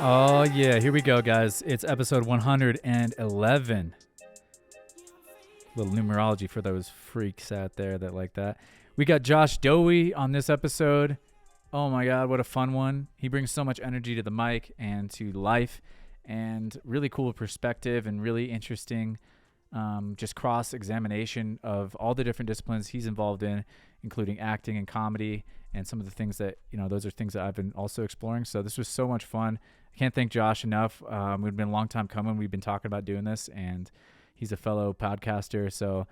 Oh, yeah. Here we go, guys. It's episode 111. Little numerology for those freaks out there that like that. We got Josh Dohy on this episode. Oh, my God. What a fun one. He brings so much energy to the mic and to life, and really cool perspective and really interesting just cross-examination of all the different disciplines he's involved in, including acting and comedy, and some of the things that, those are things that I've been also exploring. So this was so much fun. I can't thank Josh enough. We've been a long time coming. We've been talking about doing this, and he's a fellow podcaster. So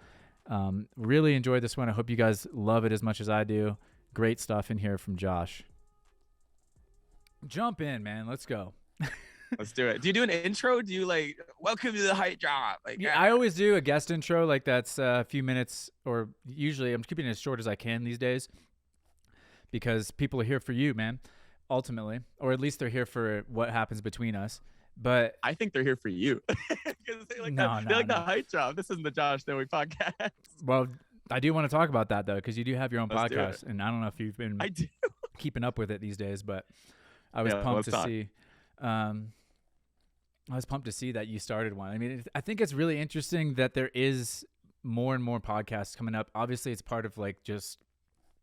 really enjoyed this one. I hope you guys love it as much as I do. Great stuff in here from Josh. Jump in, man. Let's go. Let's do it. Do you do an intro? Do you welcome to the height job? I always do a guest intro, like that's a few minutes, or usually I'm keeping it as short as I can these days because people are here for you, man, ultimately, or at least they're here for what happens between us. But I think they're here for you because they like the height job. This isn't the Josh Dohy podcast. Well, I do want to talk about that though, because you do have your own podcast, and I don't know if you've been keeping up with it these days, but I was pumped to see. I was pumped to see that you started one. I mean, I think it's really interesting that there is more and more podcasts coming up. Obviously, it's part of just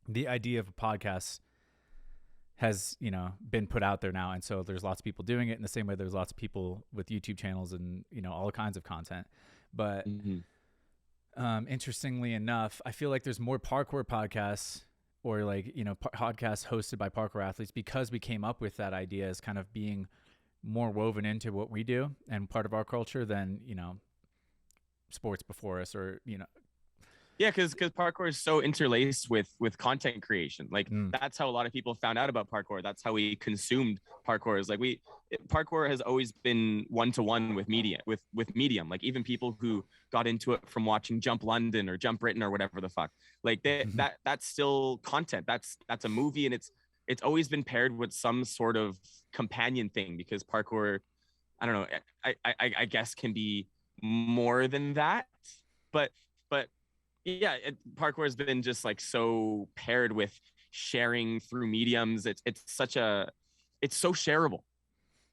the idea of a podcast has, been put out there now. And so there's lots of people doing it in the same way there's lots of people with YouTube channels and, all kinds of content. But interestingly enough, I feel like there's more parkour podcasts or podcasts hosted by parkour athletes because we came up with that idea as kind of being more woven into what we do and part of our culture than sports before us, or yeah, because parkour is so interlaced with content creation. That's how a lot of people found out about parkour. That's how we consumed parkour. Is parkour has always been one-to-one with media, with medium. Even people who got into it from watching Jump London or Jump Britain or whatever the fuck, that's still content. That's a movie, and it's always been paired with some sort of companion thing, because parkour, I don't know, I guess can be more than that, but yeah, parkour has been just so paired with sharing through mediums. It's so shareable.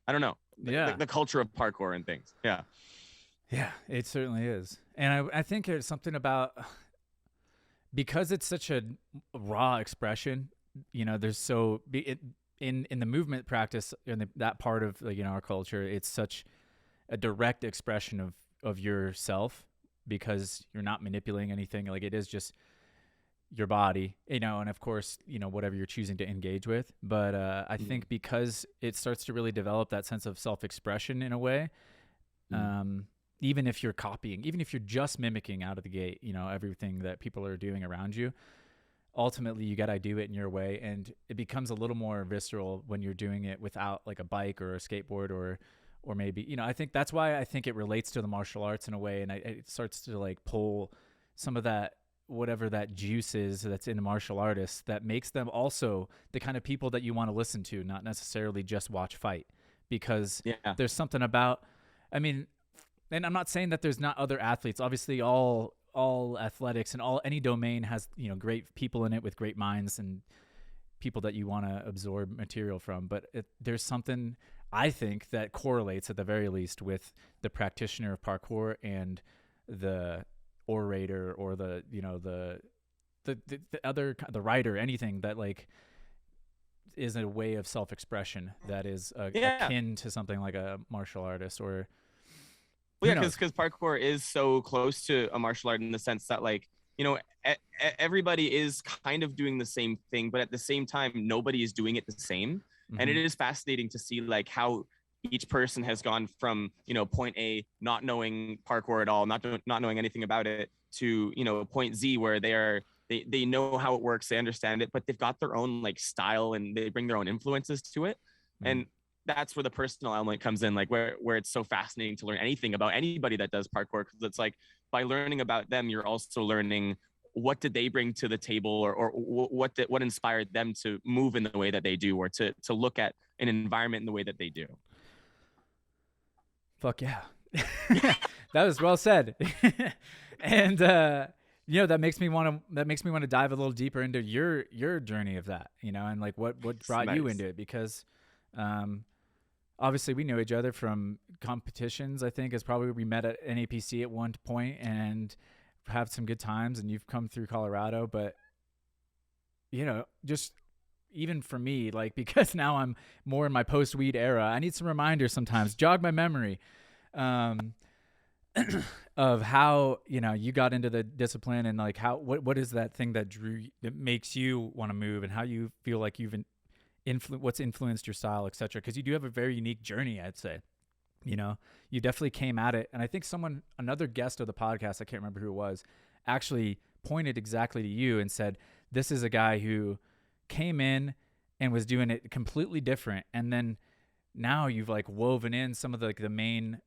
I don't know. Yeah, the culture of parkour and things. Yeah, it certainly is, and I think there's something about, because it's such a raw expression. There's in the movement practice, in that part of our culture, it's such a direct expression of yourself, because you're not manipulating anything. It is just your body, and of course, whatever you're choosing to engage with. But I think because it starts to really develop that sense of self-expression in a way, even if you're copying, even if you're just mimicking out of the gate, everything that people are doing around you, ultimately you got to do it in your way. And it becomes a little more visceral when you're doing it without a bike or a skateboard or maybe, I think that's why I think it relates to the martial arts in a way. And it starts to pull some of that, whatever that juice is that's in the martial artists, that makes them also the kind of people that you want to listen to, not necessarily just watch fight, because there's something about, and I'm not saying that there's not other athletes. Obviously all athletics and any domain has, great people in it with great minds and people that you want to absorb material from. But there's something, I think, that correlates at the very least with the practitioner of parkour and the orator, or the writer, anything that is a way of self-expression that is akin to something like a martial artist, or because parkour is so close to a martial art in the sense that everybody is kind of doing the same thing, but at the same time nobody is doing it the same. And it is fascinating to see how each person has gone from point A, not knowing parkour at all, not knowing anything about it, to point Z, where they know how it works, they understand it, but they've got their own style, and they bring their own influences to it. And that's where the personal element comes in, where it's so fascinating to learn anything about anybody that does parkour, because it's by learning about them, you're also learning what did they bring to the table, or what inspired them to move in the way that they do, or to look at an environment in the way that they do. Fuck yeah. That was well said. And that makes me want to dive a little deeper into your journey of that, and what brought you into it, because obviously we know each other from competitions. I think is probably we met at NAPC at one point and have some good times, and you've come through Colorado. But just even for me, like, because now I'm more in my post weed era, I need some reminders sometimes, jog my memory, of how you got into the discipline, and like what is that thing that makes you want to move, and how you feel like you've what's influenced your style, etc. Because you do have a very unique journey, I'd say. You definitely came at it, and I think another guest of the podcast, I can't remember who it was, actually pointed exactly to you and said, this is a guy who came in and was doing it completely different, and then now you've like woven in some of the main,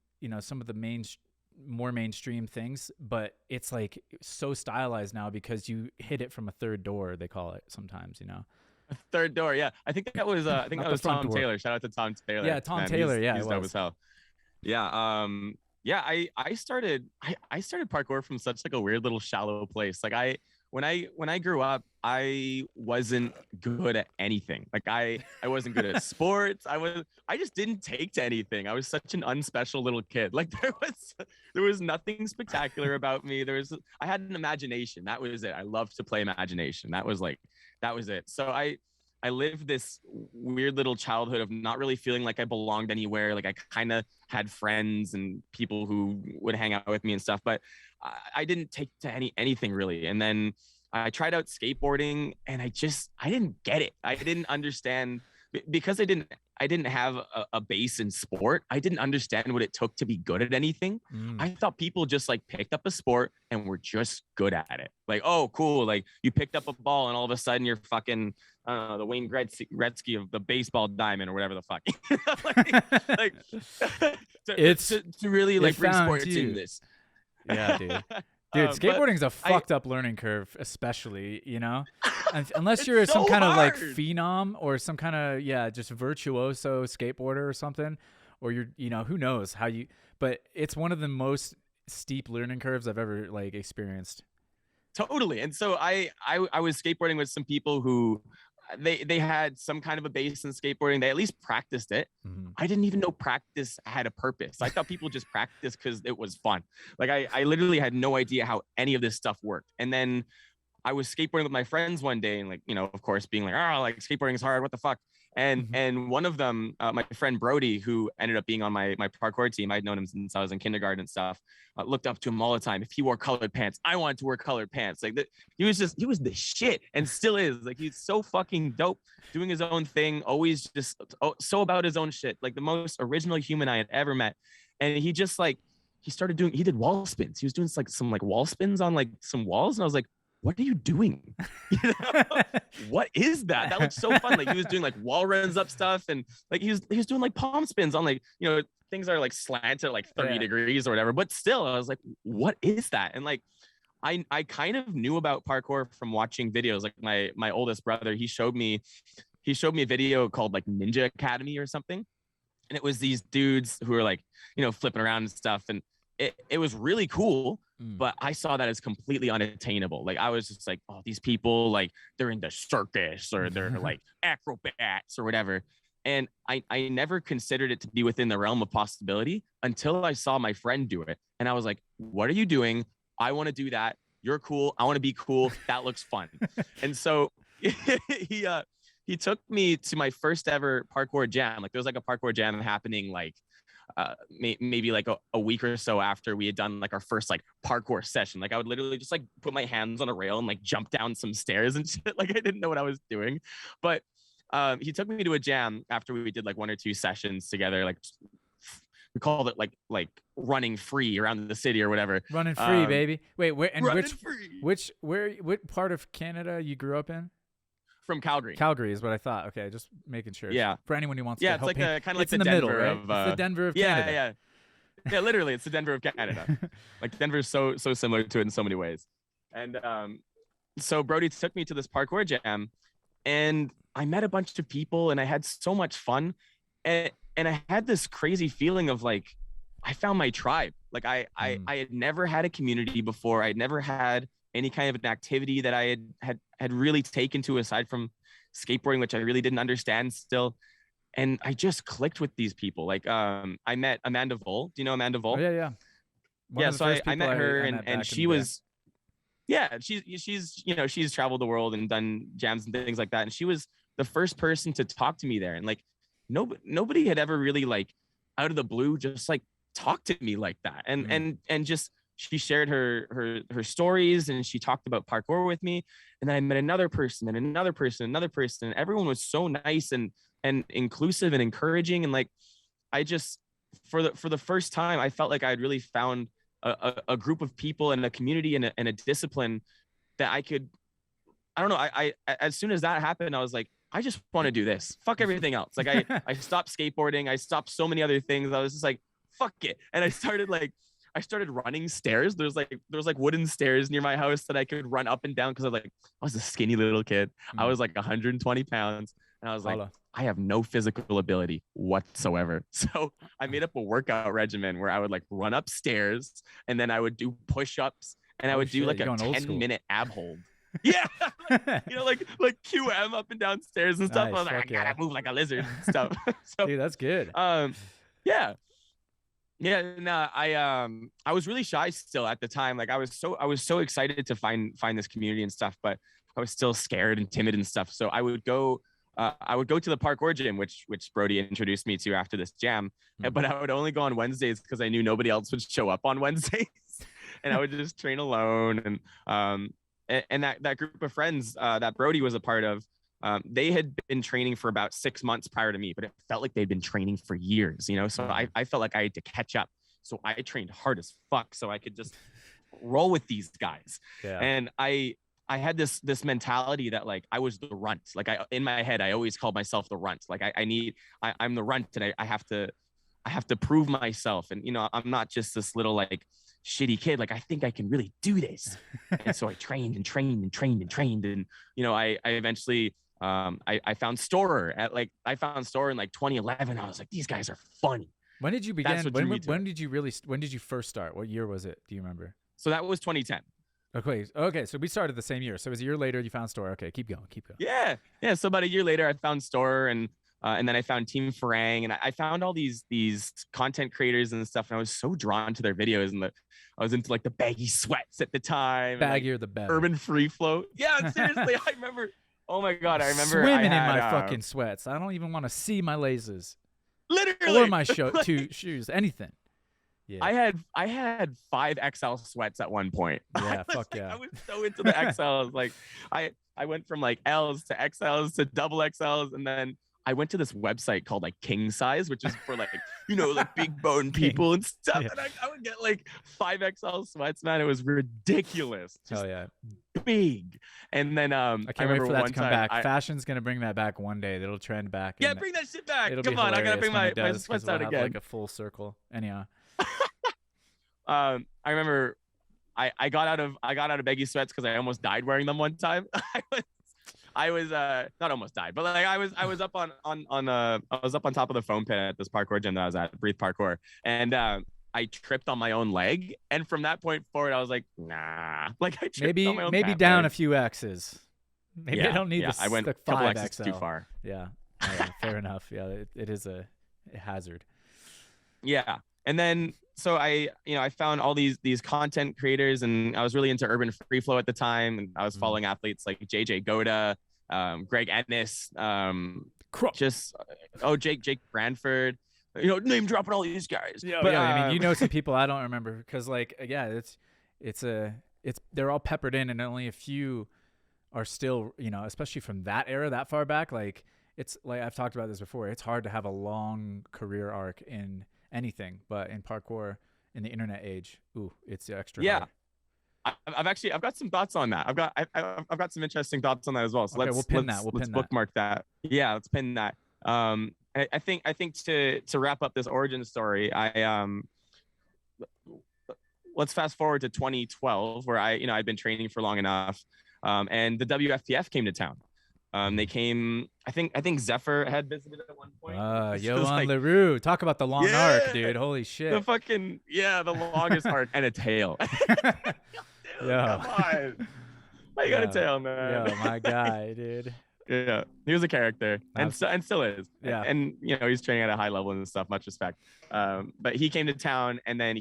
more mainstream things, but it's like so stylized now because you hit it from a third door, they call it sometimes. A third door, yeah. I think that was Tom Taylor. Shout out to Tom Taylor. Yeah, Tom Taylor. He's dope as hell. Yeah. Yeah. I started parkour from such like a weird little shallow place. Like when I grew up, I wasn't good at anything. Like I wasn't good at sports. I just didn't take to anything. I was such an unspecial little kid. Like there was nothing spectacular about me. I had an imagination. That was it. I loved to play imagination. That was it. So I lived this weird little childhood of not really feeling like I belonged anywhere. Like I kind of had friends and people who would hang out with me and stuff, but I didn't take to anything really. And then I tried out skateboarding, and I didn't get it. I didn't understand, because I didn't have a base in sport. I didn't understand what it took to be good at anything. I thought people just like picked up a sport and were just good at it. Like, oh, cool. Like you picked up a ball and all of a sudden you're fucking, the Wayne Gretzky of the baseball diamond or whatever the fuck. to really like bring sport to this. Yeah, dude. Dude, skateboarding is a fucked up learning curve, especially, unless you're some kind of like phenom or some kind of, just virtuoso skateboarder or something, or you're, who knows how but it's one of the most steep learning curves I've ever like experienced. Totally. And so I was skateboarding with some people who they had some kind of a base in skateboarding. They at least practiced it. Mm-hmm. I didn't even know practice had a purpose. I thought people just practiced because it was fun. Like I literally had no idea how any of this stuff worked. And then I was skateboarding with my friends one day, and like, of course being like, oh, like skateboarding is hard. What the fuck? And one of them, my friend Brody, who ended up being on my parkour team, I'd known him since I was in kindergarten and stuff, looked up to him all the time. If he wore colored pants, I wanted to wear colored pants. Like he was the shit, and still is. Like he's so fucking dope, doing his own thing, always just so about his own shit, like the most original human I had ever met. And he just like, he did wall spins. He was doing like some like wall spins on like some walls, and I was like, what are you doing? What is that? That looks so fun. Like he was doing like wall runs up stuff, and like he was doing like palm spins on like, things are like slanted like 30 degrees or whatever. But still, I was like, what is that? And like I kind of knew about parkour from watching videos. Like my oldest brother, he showed me a video called like Ninja Academy or something. And it was these dudes who were like, flipping around and stuff. And it was really cool. But I saw that as completely unattainable. Like I was just like, oh, these people, like they're in the circus or they're like acrobats or whatever. And I never considered it to be within the realm of possibility until I saw my friend do it. And I was like, what are you doing? I want to do that. You're cool. I want to be cool. That looks fun. And so he took me to my first ever parkour jam. Like there was like a parkour jam happening like maybe like a week or so after we had done like our first like parkour session. Like I would literally just like put my hands on a rail and like jump down some stairs and shit. Like I didn't know what I was doing. But he took me to a jam after we did like one or two sessions together. Like we called it like running free around the city or whatever. Running free, baby. Wait, what part of Canada you grew up in? From Calgary. Calgary is what I thought. Okay, just making sure. Yeah. For anyone who wants to it's help like kind of like it's the in the Denver middle, right? of it's the Denver of Canada. Yeah, literally, it's the Denver of Canada. Like Denver's so similar to it in so many ways. And so Brody took me to this parkour jam, and I met a bunch of people, and I had so much fun, and I had this crazy feeling of like I found my tribe. Like I had never had a community before. I'd never had any kind of an activity that I had really taken to aside from skateboarding, which I really didn't understand still. and I just clicked with these people. Like I met Amanda Vole. Do you know Amanda Vole? Oh yeah. One of the So first I people met her, I met and back in she the day. was, yeah, she's she's traveled the world and done jams and things like that, and she was the first person to talk to me there. And like nobody had ever really like out of the blue just like talked to me like that. And just she shared her stories, and she talked about parkour with me. And then I met another person and another person, another person, and everyone was so nice and inclusive and encouraging. And like I just for the first time I felt like I'd really found a group of people and a community and a discipline that I could, I don't know. I as soon as that happened, I was like, I just want to do this. Fuck everything else. Like I stopped skateboarding. I stopped so many other things. I was just like, fuck it. And I started running stairs. There was like wooden stairs near my house that I could run up and down, because I was a skinny little kid. I was like 120 pounds. And I was like, I have no physical ability whatsoever. So I made up a workout regimen where I would like run upstairs, and then I would do push-ups, and I would do like a 10-minute ab hold. Yeah. like QM up and down stairs and stuff. Nice. I was like, I gotta move like a lizard and stuff. So dude, that's good. Yeah. No, I was really shy still at the time. Like I was so excited to find this community and stuff, but I was still scared and timid and stuff. So I would go to the parkour gym, which Brody introduced me to after this jam. But I would only go on Wednesdays because I knew nobody else would show up on Wednesdays. And I would just train alone. And that group of friends that Brody was a part of, they had been training for about 6 months prior to me, but it felt like they'd been training for years, So I felt like I had to catch up. So I trained hard as fuck so I could just roll with these guys. Yeah. And I had this mentality that like I was the runt. Like in my head, I always called myself the runt. Like I'm the runt, and I have to prove myself. And I'm not just this little like shitty kid. Like I think I can really do this. And so I trained and I eventually I found Storer in like 2011. I was like, these guys are funny. When did you begin? When did you first start? What year was it? Do you remember? So that was 2010. Okay. So we started the same year. So it was a year later you found Storer. Okay, keep going. Yeah. So about a year later I found Storer, and then I found Team Farang, and I found all these content creators and stuff. And I was so drawn to their videos, and I was into like the baggy sweats at the time. Baggier like, the better. Urban free flow. Yeah, seriously. I remember. Oh my God, I remember swimming in my fucking sweats. I don't even want to see my lasers. Literally. Or my shoes. Anything. Yeah. I had 5XL sweats at one point. Yeah, fuck yeah. I was so into the XLs. Like I went from like L's to XLs to double XLs, and then I went to this website called like King Size, which is for like like big bone people and stuff. Yeah. And I would get like 5XL sweats, man. It was ridiculous. Just big. And then I can't wait for that to come back. Fashion's gonna bring that back one day. It'll trend back. Yeah, bring that shit back. Come on, I gotta bring my sweats out again. Like a full circle. Anyhow. I remember I got out of baggy sweats because I almost died wearing them one time. I was not almost died, but like I was up on top of the foam pit at this parkour gym that I was at, Breathe Parkour, and I tripped on my own leg, and from that point forward, I was like, nah. Like I tripped on my own maybe down a few X's. Maybe I don't need this. I went a couple X's too far. Yeah, fair enough. Yeah, it is a hazard. Yeah, and then so I found all these content creators, and I was really into urban free flow at the time, and I was following athletes like JJ Goda, Greg Ennis, Jake Branford, name dropping all these guys. Yeah, but, I mean, some people I don't remember because like they're all peppered in, and only a few are still especially from that era, that far back. Like it's like I've talked about this before. It's hard to have a long career arc in anything, but in parkour in the internet age, it's extra hard. I've got some thoughts on that. I've got some interesting thoughts on that as well. So let's bookmark that. Yeah, let's pin that. I think to wrap up this origin story, let's fast forward to 2012, where I'd been training for long enough, and the WFPF came to town. They came. I think Zephyr had visited at one point. Yohan LaRue, talk about the long arc, dude. Holy shit. The longest arc and a tail. Dude, come on. Why you got a tail, man? Yo, my guy, dude. Yeah, he was a character, and still is. Yeah. And he's training at a high level and stuff. Much respect. But he came to town, and then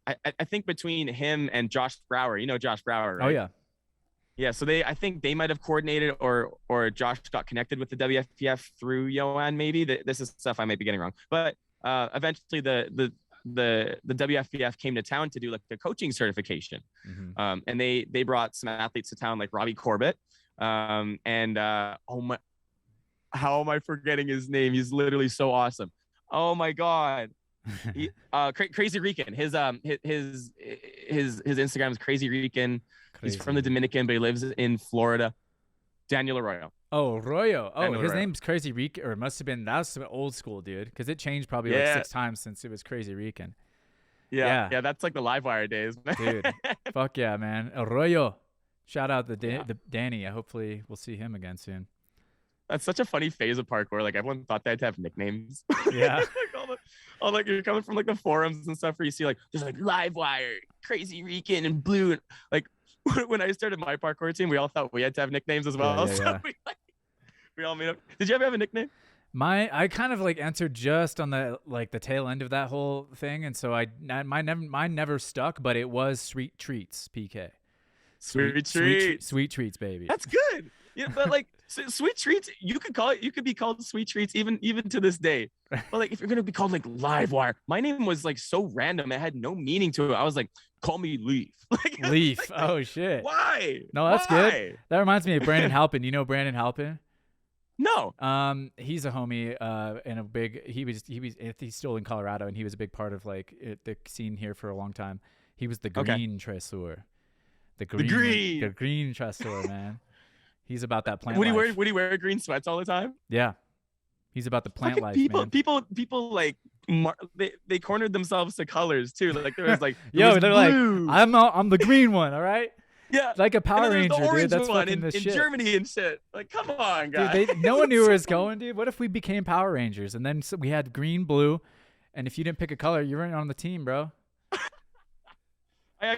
I think between him and Josh Brower, Josh Brower, right? Oh yeah. Yeah, so I think they might have coordinated, or Josh got connected with the WFPF through Yoann. Maybe this is stuff I might be getting wrong, but eventually the WFPF came to town to do like a coaching certification, and they brought some athletes to town like Robbie Corbett, and oh my, how am I forgetting his name? He's literally so awesome. Oh my god. Crazy Rican. His Instagram is Crazy Rican. He's from the Dominican, but he lives in Florida. Daniel Arroyo. Oh, Arroyo. Oh, Daniel his Arroyo. name's Crazy Rican, or it must have been, that's old school, dude, because it changed probably like 6 times since it was Crazy Rican. Yeah, that's like the Livewire days, man. Dude, fuck yeah, man. Arroyo. Shout out the Danny. Hopefully we'll see him again soon. That's such a funny phase of parkour. Like everyone thought they'd have nicknames. Yeah. like you're coming from like the forums and stuff where you see like there's like Livewire, Crazy Rican, and Blue. Like when I started my parkour team, we all thought we had to have nicknames as well. Yeah. We all made up. Did you ever have a nickname? I kind of like entered just on the tail end of that whole thing, and so mine never stuck, but it was Sweet Treats, PK. Sweet Treats. Sweet Treats, baby. That's good. Yeah, but like Sweet Treats, you could be called Sweet Treats even to this day. But like if you're gonna be called like Livewire, my name was like so random, it had no meaning to it. I was like, call me Leaf. Leaf. Oh shit. Why? No, that's good. That reminds me of Brandon Halpin. You know Brandon Halpin? No. He's a homie, and a big. He's still in Colorado, and he was a big part of like the scene here for a long time. He was the green Tressor. The green Tressor, man. He's about that plant life. Would he wear green sweats all the time? Yeah. He's about the plant life, man. People like they cornered themselves to colors too. Like there was like they're blue. like I'm the green one, all right? Yeah, like a Power Ranger, dude. That's fucking the shit. In Germany and shit. Like, come on, guys. Dude, no one knew where it was going, dude. What if we became Power Rangers and then we had green, blue, and if you didn't pick a color, you weren't on the team, bro. I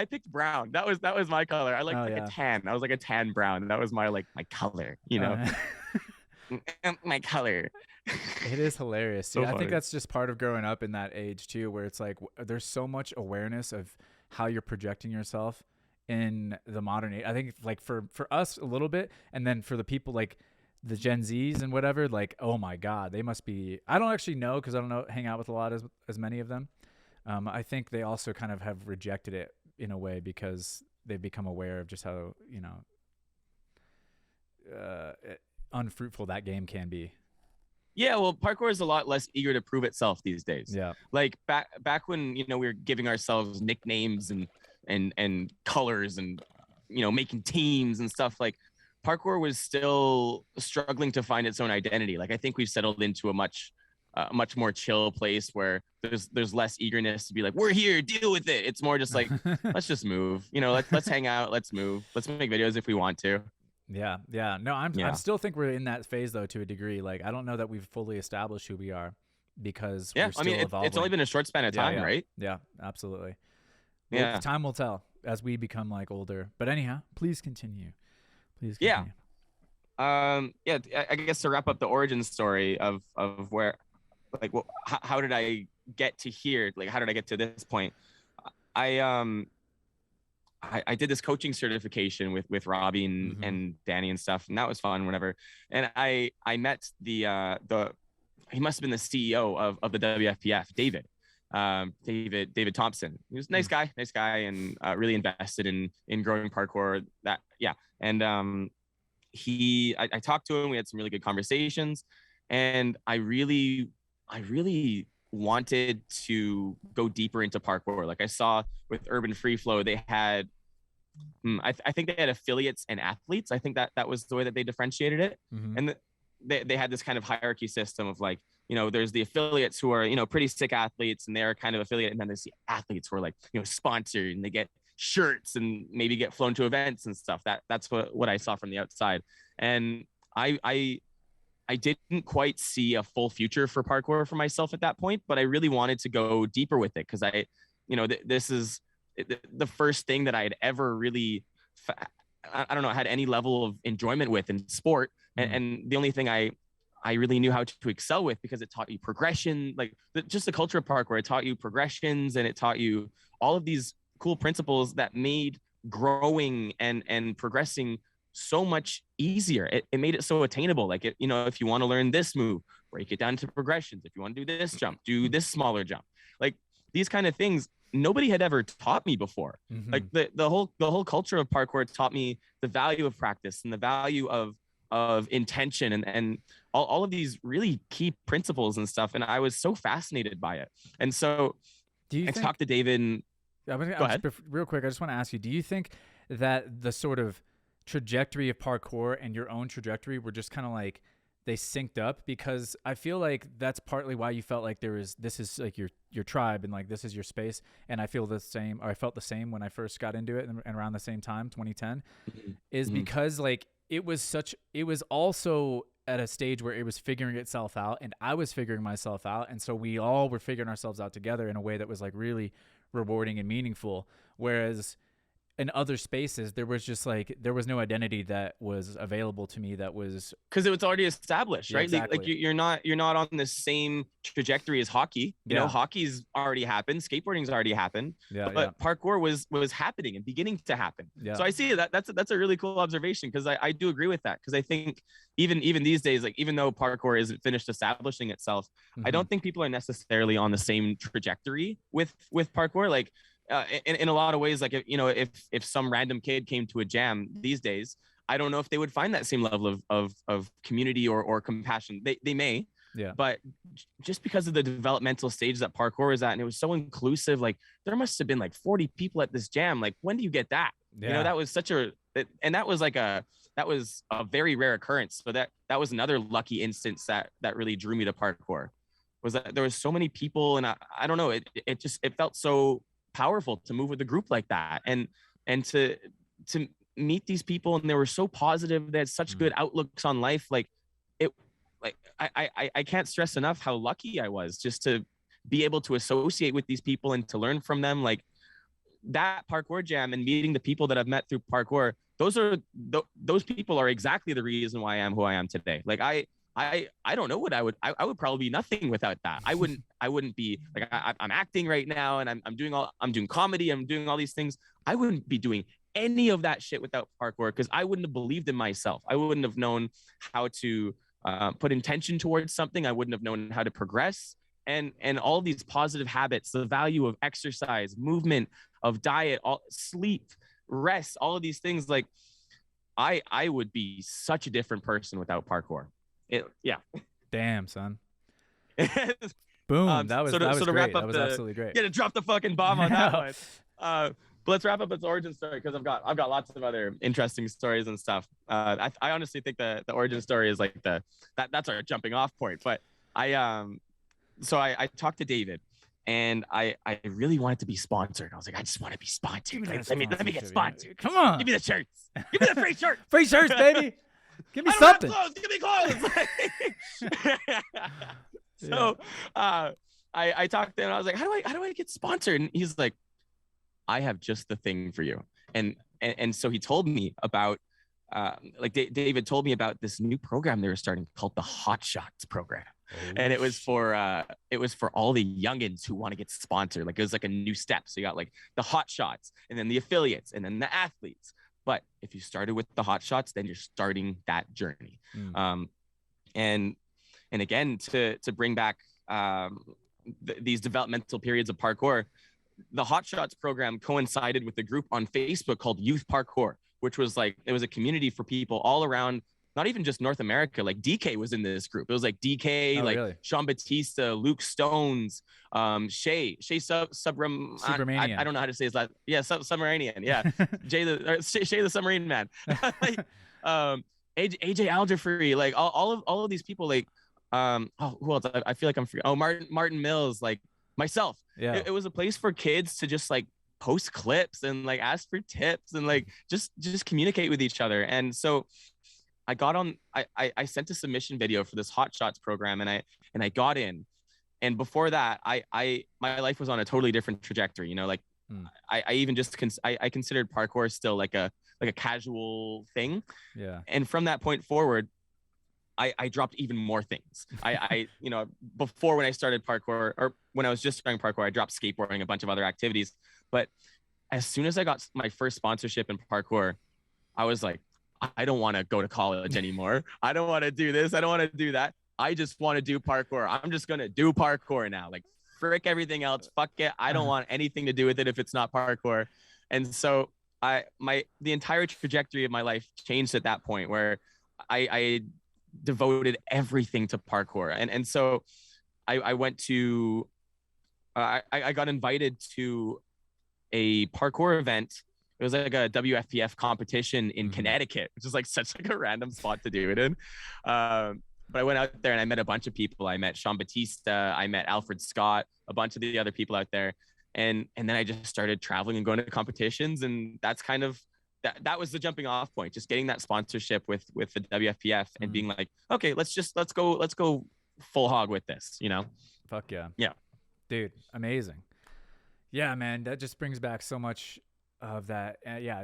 picked brown. That was my color. I liked a tan. I was like a tan brown. That was my color, my color. It is hilarious, dude. So I think that's just part of growing up in that age too, where it's like there's so much awareness of how you're projecting yourself in the modern age. I think like for us a little bit, and then for the people like the Gen Zs and whatever, like, oh my God, they must be, I don't actually know because I don't hang out with a lot as many of them. I think they also kind of have rejected it in a way because they've become aware of just how, unfruitful that game can be. Yeah, well, parkour is a lot less eager to prove itself these days. Yeah. Like back when, we were giving ourselves nicknames and colors and, making teams and stuff, like parkour was still struggling to find its own identity. Like I think we've settled into a much more chill place where there's less eagerness to be like, we're here, deal with it. It's more just like, let's just move, let's hang out, let's move, let's make videos if we want to. Yeah. No, I still think we're in that phase though, to a degree. Like, I don't know that we've fully established who we are because we're still evolving. It's only been a short span of time, right? Yeah, absolutely. Yeah. Well, time will tell as we become like older, but anyhow, please continue. Yeah. I guess to wrap up the origin story of where, like, how did I get to here? Like, how did I get to this point? I did this coaching certification with Robbie and Danny and stuff, and that was fun, whatever. And I met he must have been the CEO of the WFPF, David Thompson. He was a nice guy, and really invested in growing parkour. And I talked to him. We had some really good conversations, and I really wanted to go deeper into parkour. Like I saw with Urban Free Flow, they had, I think they had affiliates and athletes. I think that was the way that they differentiated it. And they had this kind of hierarchy system of like, there's the affiliates who are, pretty sick athletes and they're kind of affiliate. And then there's the athletes who are like, sponsored and they get shirts and maybe get flown to events and stuff. That's what I saw from the outside. And I didn't quite see a full future for parkour for myself at that point, but I really wanted to go deeper with it because this is the first thing that I had ever really I don't know, had any level of enjoyment with in sport. And the only thing I really knew how to excel with, because it taught you progression, like just the culture of parkour. It taught you progressions, and it taught you all of these cool principles that made growing and progressing so much easier. It made it so attainable. Like, it, you know, if you want to learn this move, break it down to progressions. If you want to do this jump, do this smaller jump. Like, these kind of things nobody had ever taught me before. Like the whole culture of parkour taught me the value of practice and the value of intention and all of these really key principles and stuff. And I was so fascinated by it. And so I talked to David. And, go ahead. Real quick, I just want to ask you, do you think that the sort of trajectory of parkour and your own trajectory were just kind of like they synced up? Because I feel like that's partly why you felt like this is like your tribe, and like this is your space. And I feel the same, or I felt the same when I first got into it, and around the same time, 2010, is because like it was also at a stage where it was figuring itself out, and I was figuring myself out. And so we all were figuring ourselves out together in a way that was like really rewarding and meaningful. Whereas in other spaces, there was no identity that was available to me. That was because it was already established, right? Exactly. Like you're not on the same trajectory as hockey. You know, hockey's already happened, skateboarding's already happened, but parkour was happening and beginning to happen. So I see that's a really cool observation, because I do agree with that, because I think even these days, like, even though parkour isn't finished establishing itself, I don't think people are necessarily on the same trajectory with parkour. Like, in a lot of ways, like, if some random kid came to a jam these days, I don't know if they would find that same level of community or compassion. They may, but just because of the developmental stage that parkour is at, and it was so inclusive, like there must have been like 40 people at this jam. Like, when do you get that? You know, that was that was a very rare occurrence. So that was another lucky instance that really drew me to parkour, was that there was so many people, and I don't know, it felt so powerful to move with a group like that, and to meet these people, and they were so positive. They had such good outlooks on life. I can't stress enough how lucky I was just to be able to associate with these people and to learn from them. Like, that parkour jam and meeting the people that I've met through parkour, those people are exactly the reason why I am who I am today. Like, I don't know what I would probably be nothing without that. I wouldn't be like, I'm acting right now, and I'm doing comedy, I'm doing all these things. I wouldn't be doing any of that shit without parkour, because I wouldn't have believed in myself. I wouldn't have known how to put intention towards something. I wouldn't have known how to progress, and all of these positive habits, the value of exercise, movement, of diet, sleep, rest, all of these things. Like, I would be such a different person without parkour. Damn, son. Boom. That was great. That was absolutely great. Yeah, to drop the fucking bomb on that one. But let's wrap up its origin story, because I've got lots of other interesting stories and stuff. I honestly think the origin story is like that's our jumping off point. But I talked to David, and I really wanted to be sponsored. I was like, I just want to be sponsored. Let me get sponsored. Come on, give me the shirts. Give me the free shirt. Free shirts, baby. Give me something. Give me clothes. So I talked to him, and I was like, how do I get sponsored? And he's like, I have just the thing for you. And so he told me about David told me about this new program they were starting called the Hot Shots program. And it was for all the youngins who want to get sponsored. Like, it was like a new step. So you got like the Hot Shots, and then the affiliates, and then the athletes. But if you started with the Hot Shots, then you're starting that journey. And again, to bring back these developmental periods of parkour, the Hot Shots program coincided with a group on Facebook called Youth Parkour, which was like, it was a community for people all around, not even just North America. Like, DK was in this group. It was like DK, really? Sean Batista, Luke Stones, Shay Subramanian. I don't know how to say his last. Yeah, Submarinian. Yeah, Shay the Submarine Man. Like, AJ Alderfree. Like all of these people. Like, who else? I feel like I'm forgetting. Oh, Martin Mills. Like myself. Yeah. It was a place for kids to just like post clips and like ask for tips and like just communicate with each other. And so I got on, I sent a submission video for this Hot Shots program, and I got in. And before that, my life was on a totally different trajectory. You know, like I even just I considered parkour still like a casual thing. Yeah. And from that point forward, I dropped even more things. Before, when I started parkour, or when I was just starting parkour, I dropped skateboarding, a bunch of other activities. But as soon as I got my first sponsorship in parkour, I was like, I don't want to go to college anymore. I don't want to do this. I don't want to do that. I just want to do parkour. I'm just going to do parkour now. Like, frick everything else. Fuck it. I don't want anything to do with it if it's not parkour. And so the entire trajectory of my life changed at that point, where I devoted everything to parkour. And so I went to, I got invited to a parkour event. It was like a WFPF competition in Connecticut, which is like such like a random spot to do it in. But I went out there and I met a bunch of people. I met Sean Batista, I met Alfred Scott, a bunch of the other people out there. And then I just started traveling and going to competitions. And that's kind of, that was the jumping off point, just getting that sponsorship with the WFPF and being like, okay, let's go full hog with this, you know? Fuck yeah. Yeah. Dude, amazing. Yeah, man, that just brings back so much of that.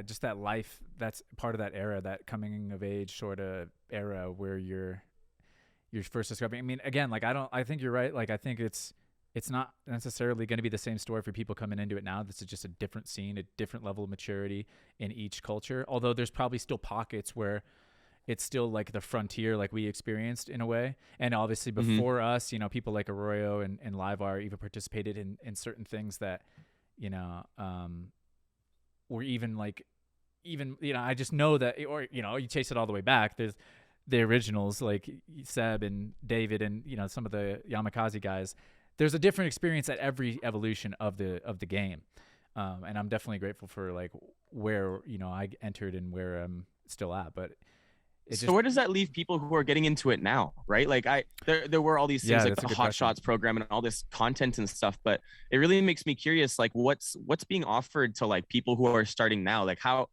Just that life, that's part of that era, that coming of age sort of era where you're first discovering. I mean, again, like I think you're right. Like I think it's not necessarily going to be the same story for people coming into it now. This is just a different scene, a different level of maturity in each culture. Although there's probably still pockets where it's still like the frontier, like we experienced in a way. And obviously before us, you know, people like Arroyo and Livar even participated in certain things that, you know, were even, you know, I just know that, or, you know, you chase it all the way back. There's the originals like Seb and David and, you know, some of the Yamakaze guys. There's a different experience at every evolution of the game. And I'm definitely grateful for like where, you know, I entered and where I'm still at, but so where does that leave people who are getting into it now, right? Like there were all these things like the Hot Shots program and all this content and stuff, but it really makes me curious, like what's being offered to like people who are starting now? Like how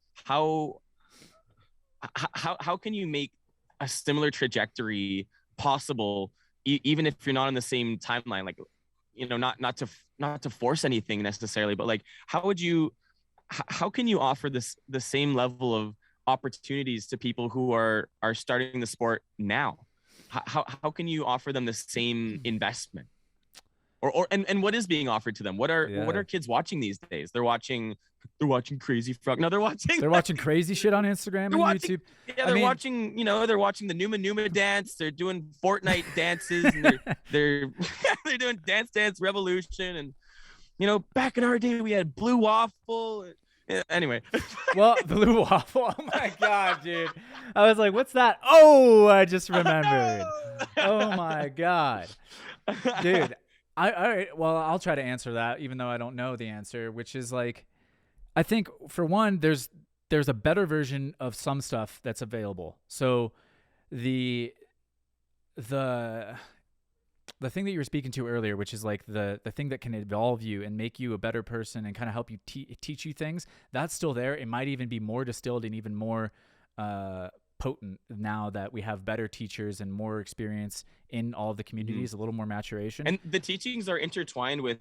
can you make a similar trajectory possible, even if you're not on the same timeline? Like, you know, not to force anything necessarily, but like how can you offer the same level of opportunities to people who are starting the sport now? How can you offer them the same investment, and what is being offered to them? What are kids watching these days? They're watching Crazy Frog. No, they're watching crazy shit on Instagram and YouTube. Yeah, they're watching, you know, they're watching the Numa dance. They're doing Fortnite dances, and they're doing Dance Revolution. And, you know, back in our day we had Blue Waffle. Anyway. Well, Blue Waffle. Oh my God, dude. I was like, what's that? Oh, I just remembered. Oh my God. Dude. All right. Well, I'll try to answer that, even though I don't know the answer, which is like, I think for one, there's a better version of some stuff that's available. So the thing that you were speaking to earlier, which is like the thing that can evolve you and make you a better person and kind of help you teach you things, that's still there. It might even be more distilled and even more potent now that we have better teachers and more experience in all the communities, a little more maturation. And the teachings are intertwined with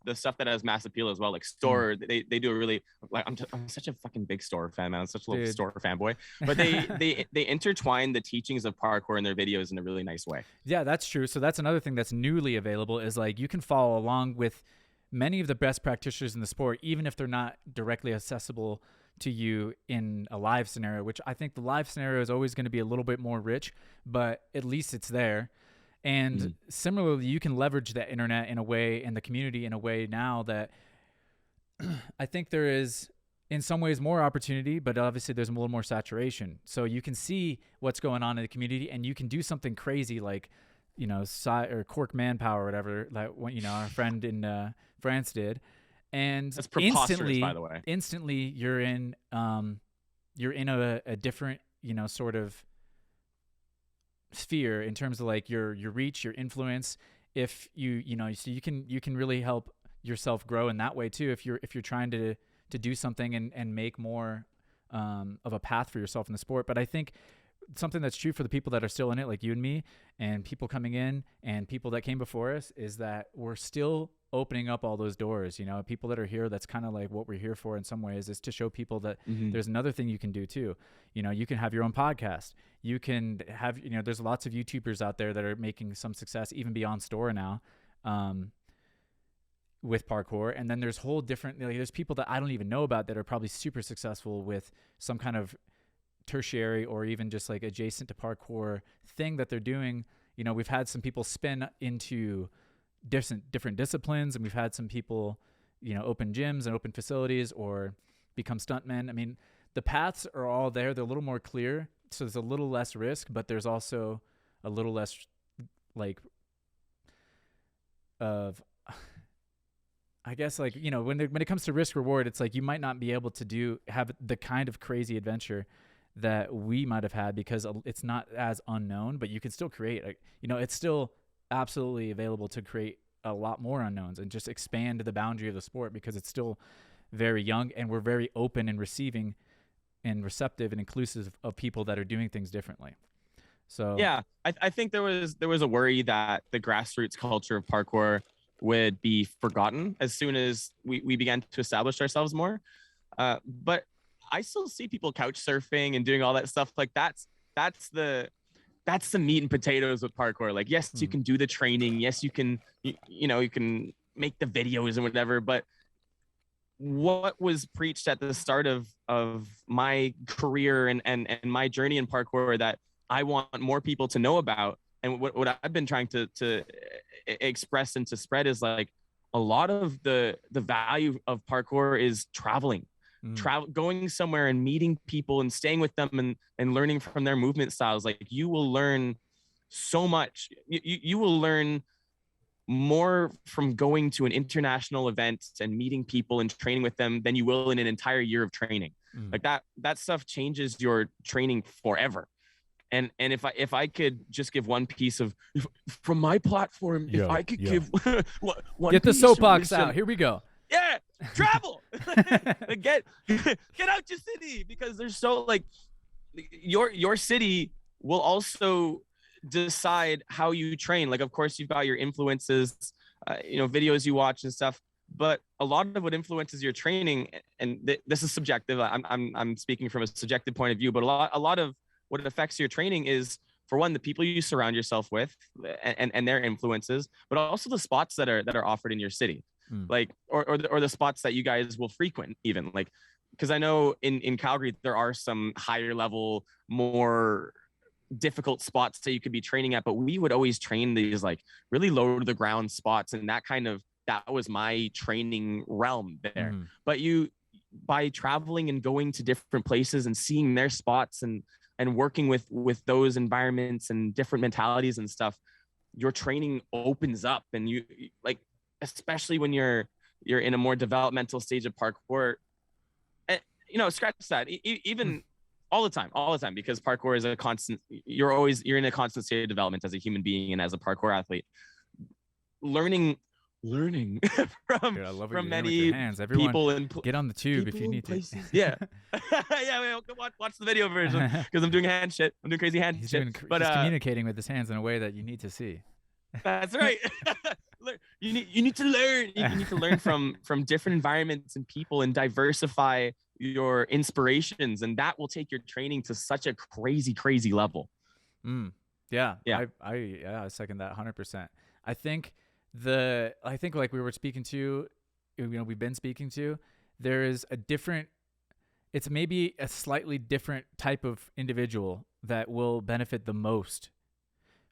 the stuff that has mass appeal as well. Like Store, they do a really, like, I'm such a fucking big Store fan, man. I'm such a little Store fanboy. But they intertwine the teachings of parkour in their videos in a really nice way. Yeah, that's true. So that's another thing that's newly available, is like you can follow along with many of the best practitioners in the sport, even if they're not directly accessible to you in a live scenario, which I think the live scenario is always going to be a little bit more rich, but at least it's there. And similarly, you can leverage the internet in a way, and the community in a way now that I think there is in some ways more opportunity, but obviously there's a little more saturation. So you can see what's going on in the community, and you can do something crazy like, you know, or Cork Manpower or whatever, like what, you know, our friend in France did. And that's preposterous, by the way. Instantly you're in a different, you know, sort of sphere in terms of like your reach, your influence. If you know, so you can really help yourself grow in that way too. If you're trying to do something and make more of a path for yourself in the sport. But I think something that's true for the people that are still in it, like you and me, and people coming in and people that came before us, is that we're still opening up all those doors, people that are here. That's kind of like what we're here for in some ways, is to show people that there's another thing you can do too. You can have your own podcast. You can have, there's lots of YouTubers out there that are making some success even beyond store now, with parkour. And then there's whole different, there's people that I don't even know about that are probably super successful with some kind of tertiary or even just like adjacent to parkour thing that they're doing. We've had some people spin into different disciplines, and we've had some people, open gyms and open facilities or become stuntmen. I mean, the paths are all there. They're a little more clear. So there's a little less risk, but there's also a little less like of, I guess, like, when it comes to risk reward, it's like you might not be able to have the kind of crazy adventure that we might have had because it's not as unknown, but you can still create, it's still absolutely available to create a lot more unknowns and just expand the boundary of the sport, because it's still very young and we're very open and receiving and receptive and inclusive of people that are doing things differently. So yeah, I think there was a worry that the grassroots culture of parkour would be forgotten as soon as we began to establish ourselves more. But I still see people couch surfing and doing all that stuff. Like that's the meat and potatoes with parkour. Like, yes, you can do the training. Yes, you can, you can make the videos and whatever. But what was preached at the start of my career and my journey in parkour that I want more people to know about, and what I've been trying to express and to spread, is like a lot of the value of parkour is traveling. Going somewhere and meeting people and staying with them and learning from their movement styles. Like, you will learn so much. You will learn more from going to an international event and meeting people and training with them than you will in an entire year of training. Like that stuff changes your training forever. And if I could just give one piece of from my platform, if I could give one get the soapbox wisdom, out. Here we go. Yeah, travel. get out your city, because there's so, like, your city will also decide how you train. Like, of course, you've got your influences, videos you watch and stuff, but a lot of what influences your training, and this is subjective. I'm speaking from a subjective point of view, but a lot of what affects your training is, for one, the people you surround yourself with and their influences, but also the spots that are offered in your city. Like, or the spots that you guys will frequent, even, like, because I know in Calgary there are some higher level, more difficult spots that you could be training at, but we would always train these like really low to the ground spots, and that was my training realm there. But by traveling and going to different places and seeing their spots and working with those environments and different mentalities and stuff, your training opens up. And you, like, especially when you're in a more developmental stage of parkour, scratch that, even all the time, because parkour is a constant, you're in a constant state of development as a human being and as a parkour athlete, learning from many people and get on the tube if you need to. Yeah. Watch the video version, because I'm doing hand shit. I'm doing crazy hand shit. But he's communicating with his hands in a way that you need to see. That's right. You need to learn. You need to learn from different environments and people, and diversify your inspirations, and that will take your training to such a crazy level. Yeah. I second that 100%. I think like we were speaking to, we've been speaking to, there is it's maybe a slightly different type of individual that will benefit the most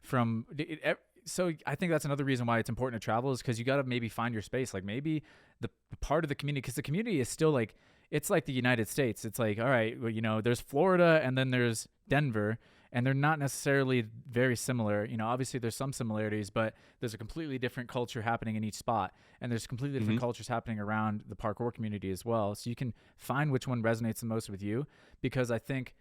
from it. So I think that's another reason why it's important to travel, is because you got to maybe find your space. Like, maybe the part of the community, because the community is still like, it's like the United States. It's like, all right, well, there's Florida and then there's Denver, and they're not necessarily very similar. Obviously there's some similarities, but there's a completely different culture happening in each spot, and there's completely different cultures happening around the parkour community as well. So you can find which one resonates the most with you, because I think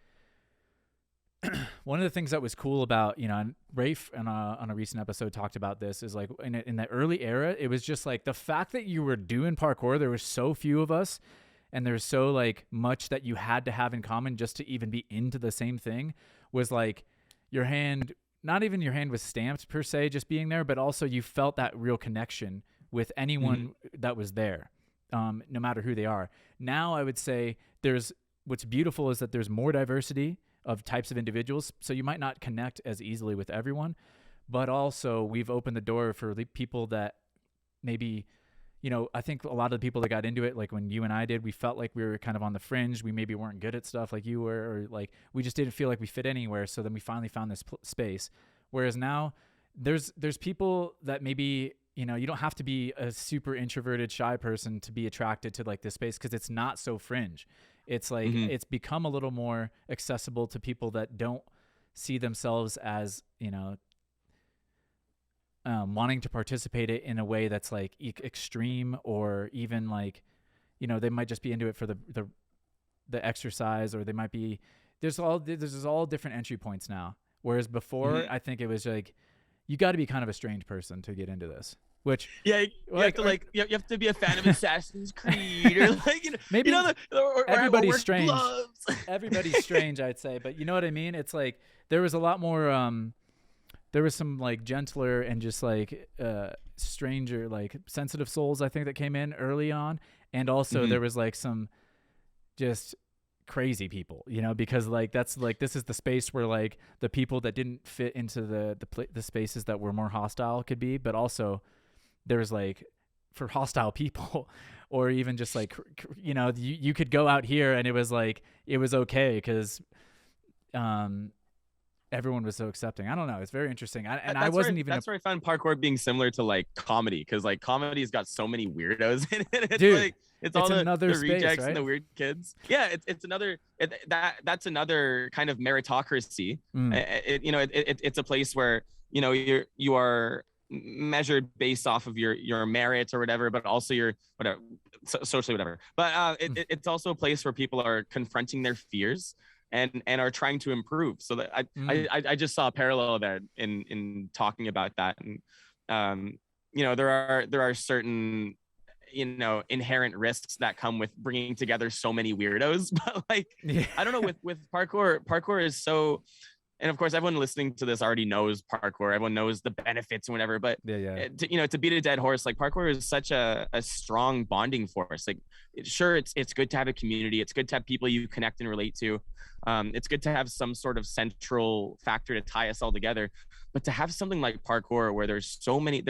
one of the things that was cool about, and Rafe on a recent episode talked about this, is like in the early era, it was just like the fact that you were doing parkour, there were so few of us, and there's so like much that you had to have in common just to even be into the same thing, was like your hand, not even your hand was stamped per se, just being there, but also you felt that real connection with anyone that was there, no matter who they are. Now I would say what's beautiful is that there's more diversity of types of individuals, so you might not connect as easily with everyone, but also we've opened the door for the people that maybe, I think a lot of the people that got into it, like when you and I did, we felt like we were kind of on the fringe. We maybe weren't good at stuff like you were, or like we just didn't feel like we fit anywhere. So then we finally found this space. Whereas now there's people that maybe, you don't have to be a super introverted, shy person to be attracted to like this space, because it's not so fringe. It's like it's become a little more accessible to people that don't see themselves as, wanting to participate in a way that's like extreme, or even like, they might just be into it for the exercise, or they might be, there's all different entry points now. Whereas before, I think it was like, you got to be kind of a strange person to get into this. Which you have to be a fan of Assassin's Creed, or like maybe everybody's strange. Gloves. Everybody's strange, I'd say, but you know what I mean. It's like there was a lot more. There was some like gentler and just like stranger, like sensitive souls, I think, that came in early on, and also there was like some just crazy people, because like that's like this is the space where like the people that didn't fit into the spaces that were more hostile could be, but also there's like for hostile people, or even just like you could go out here and it was okay because everyone was so accepting. I don't know, it's very interesting. That's where I found parkour being similar to like comedy, because like comedy's got so many weirdos in it. Dude, like it's all the space, rejects, right? And the weird kids. Yeah, it's another that's another kind of meritocracy. It's a place where you are measured based off of your merits or whatever, but also your whatever socially whatever. But it's also a place where people are confronting their fears and are trying to improve. So that I just saw a parallel there in talking about that. And there are certain inherent risks that come with bringing together so many weirdos. But like I don't know, with parkour is so, and of course everyone listening to this already knows parkour, everyone knows the benefits and whatever, but to beat a dead horse, like parkour is such a strong bonding force. Like it's good to have a community, it's good to have people you connect and relate to, it's good to have some sort of central factor to tie us all together. But to have something like parkour where there is so many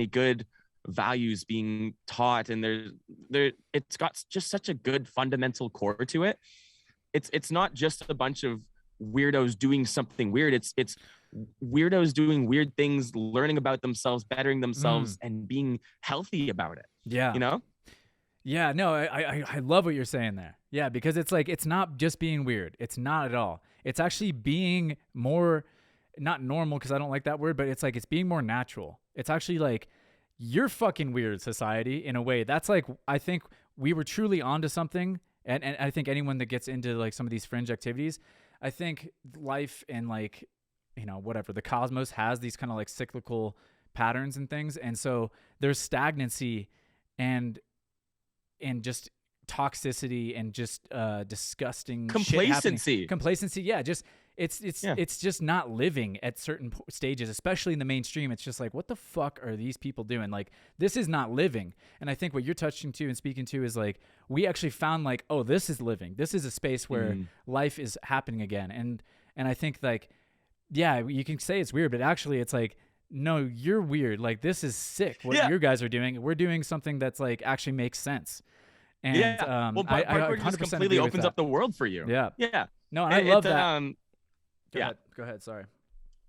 good values being taught, and it's got just such a good fundamental core to it. It's not just a bunch of weirdos doing something weird. It's weirdos doing weird things, learning about themselves, bettering themselves, and being healthy about it. Yeah. Yeah, no, I love what you're saying there. Yeah, because it's like, it's not just being weird. It's not at all. It's actually being more, not normal, because I don't like that word, but it's like, it's being more natural. It's actually like, you're fucking weird, society, in a way. That's like, I think we were truly onto something. And I think anyone that gets into like some of these fringe activities, I think life and like, whatever, the cosmos has these kind of like cyclical patterns and things. And so there's stagnancy and just toxicity and just disgusting complacency. Yeah. Just, it's just not living at certain stages, especially in the mainstream. It's just like, what the fuck are these people doing? Like, this is not living. And I think what you're touching to and speaking to is like, we actually found like, oh, this is living. This is a space where life is happening again. And I think like, yeah, you can say it's weird, but actually it's like, no, you're weird. Like, this is sick. What you guys are doing. We're doing something that's like actually makes sense. And parkour just completely opens up the world for you. Yeah. Yeah. No, and I love that. Go ahead. Sorry.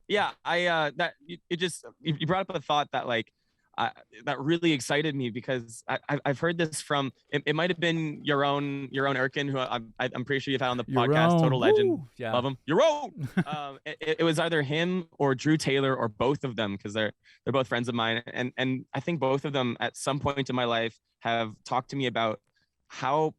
Yeah, you brought up a thought that like that really excited me, because I've heard this from, it might have been your own Erkin, who I'm pretty sure you've had on the podcast. Total legend. Yeah. Love him. Your own. It was either him or Drew Taylor or both of them, because they're both friends of mine, and I think both of them at some point in my life have talked to me about how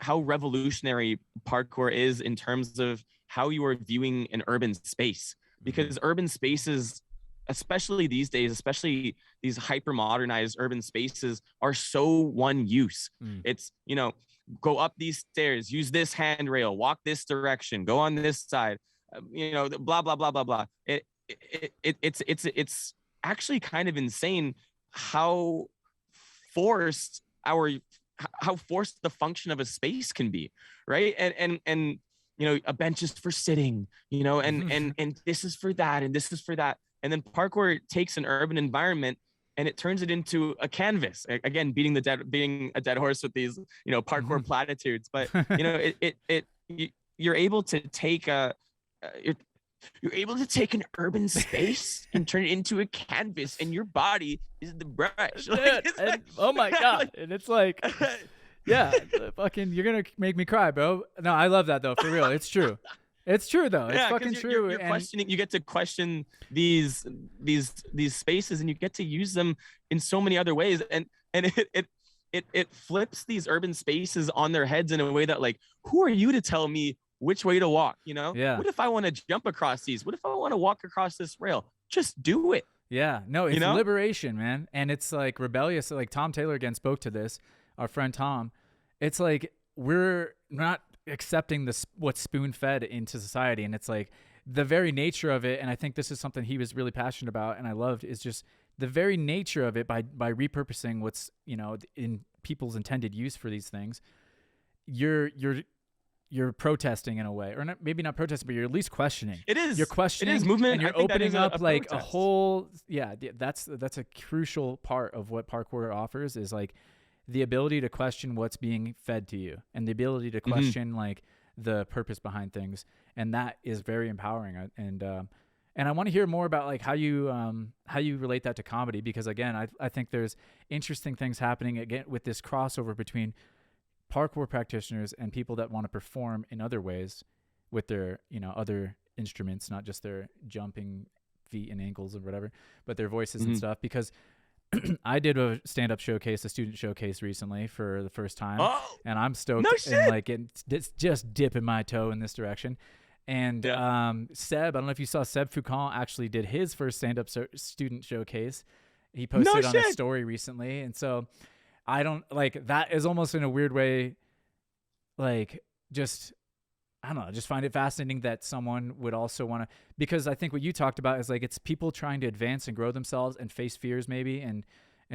revolutionary parkour is in terms of how you are viewing an urban space. Because urban spaces, especially these days, especially these hyper modernized urban spaces, are so one use. It's, go up these stairs, use this handrail, walk this direction, go on this side, blah, blah, blah, blah, blah. It's actually kind of insane how forced how forced the function of a space can be, right? And you know, a bench is for sitting, you know, and this is for that, and this is for that. And then parkour takes an urban environment and it turns it into a canvas. Again, beating a dead horse with these, you know, parkour platitudes. But you know, you're able to take you're able to take an urban space and turn it into a canvas, and your body is the brush. Like, oh my god! And it's like, yeah, fucking, you're gonna make me cry, bro. No, I love that though, for real. It's true. It's true though. It's fucking true. You're questioning. You get to question these spaces, and you get to use them in so many other ways. And it flips these urban spaces on their heads in a way that, like, who are you to tell me which way to walk? You know? Yeah. What if I want to jump across these? What if I want to walk across this rail? Just do it. Yeah. No, it's liberation, man. And it's like rebellious. Like Tom Taylor again spoke to this, our friend Tom. It's like, we're not accepting this what's spoon fed into society, and it's like the very nature of it. And I think this is something he was really passionate about, and I loved, is just the very nature of it. By repurposing what's, you know, in people's intended use for these things, you're protesting in a way, or not, maybe not protesting, but you're at least questioning. You're questioning. It is movement, and you're opening up like a whole. Yeah, that's a crucial part of what parkour offers, is like the ability to question what's being fed to you, and the ability to question like the purpose behind things, and that is very empowering. And I want to hear more about like how you relate that to comedy, because again, I think there's interesting things happening again with this crossover between parkour practitioners and people that want to perform in other ways with their, you know, other instruments, not just their jumping feet and ankles or whatever, but their voices and stuff. Because I did a stand-up showcase, a student showcase recently for the first time, and I'm stoked. No shit. And like it's just dipping my toe in this direction. And Seb, I don't know if you saw, Seb Foucault actually did his first stand-up student showcase. He posted on a story recently, and so I don't like that is almost in a weird way, like just, I don't know, just find it fascinating that someone would also want to, because I think what you talked about is like, it's people trying to advance and grow themselves and face fears maybe. And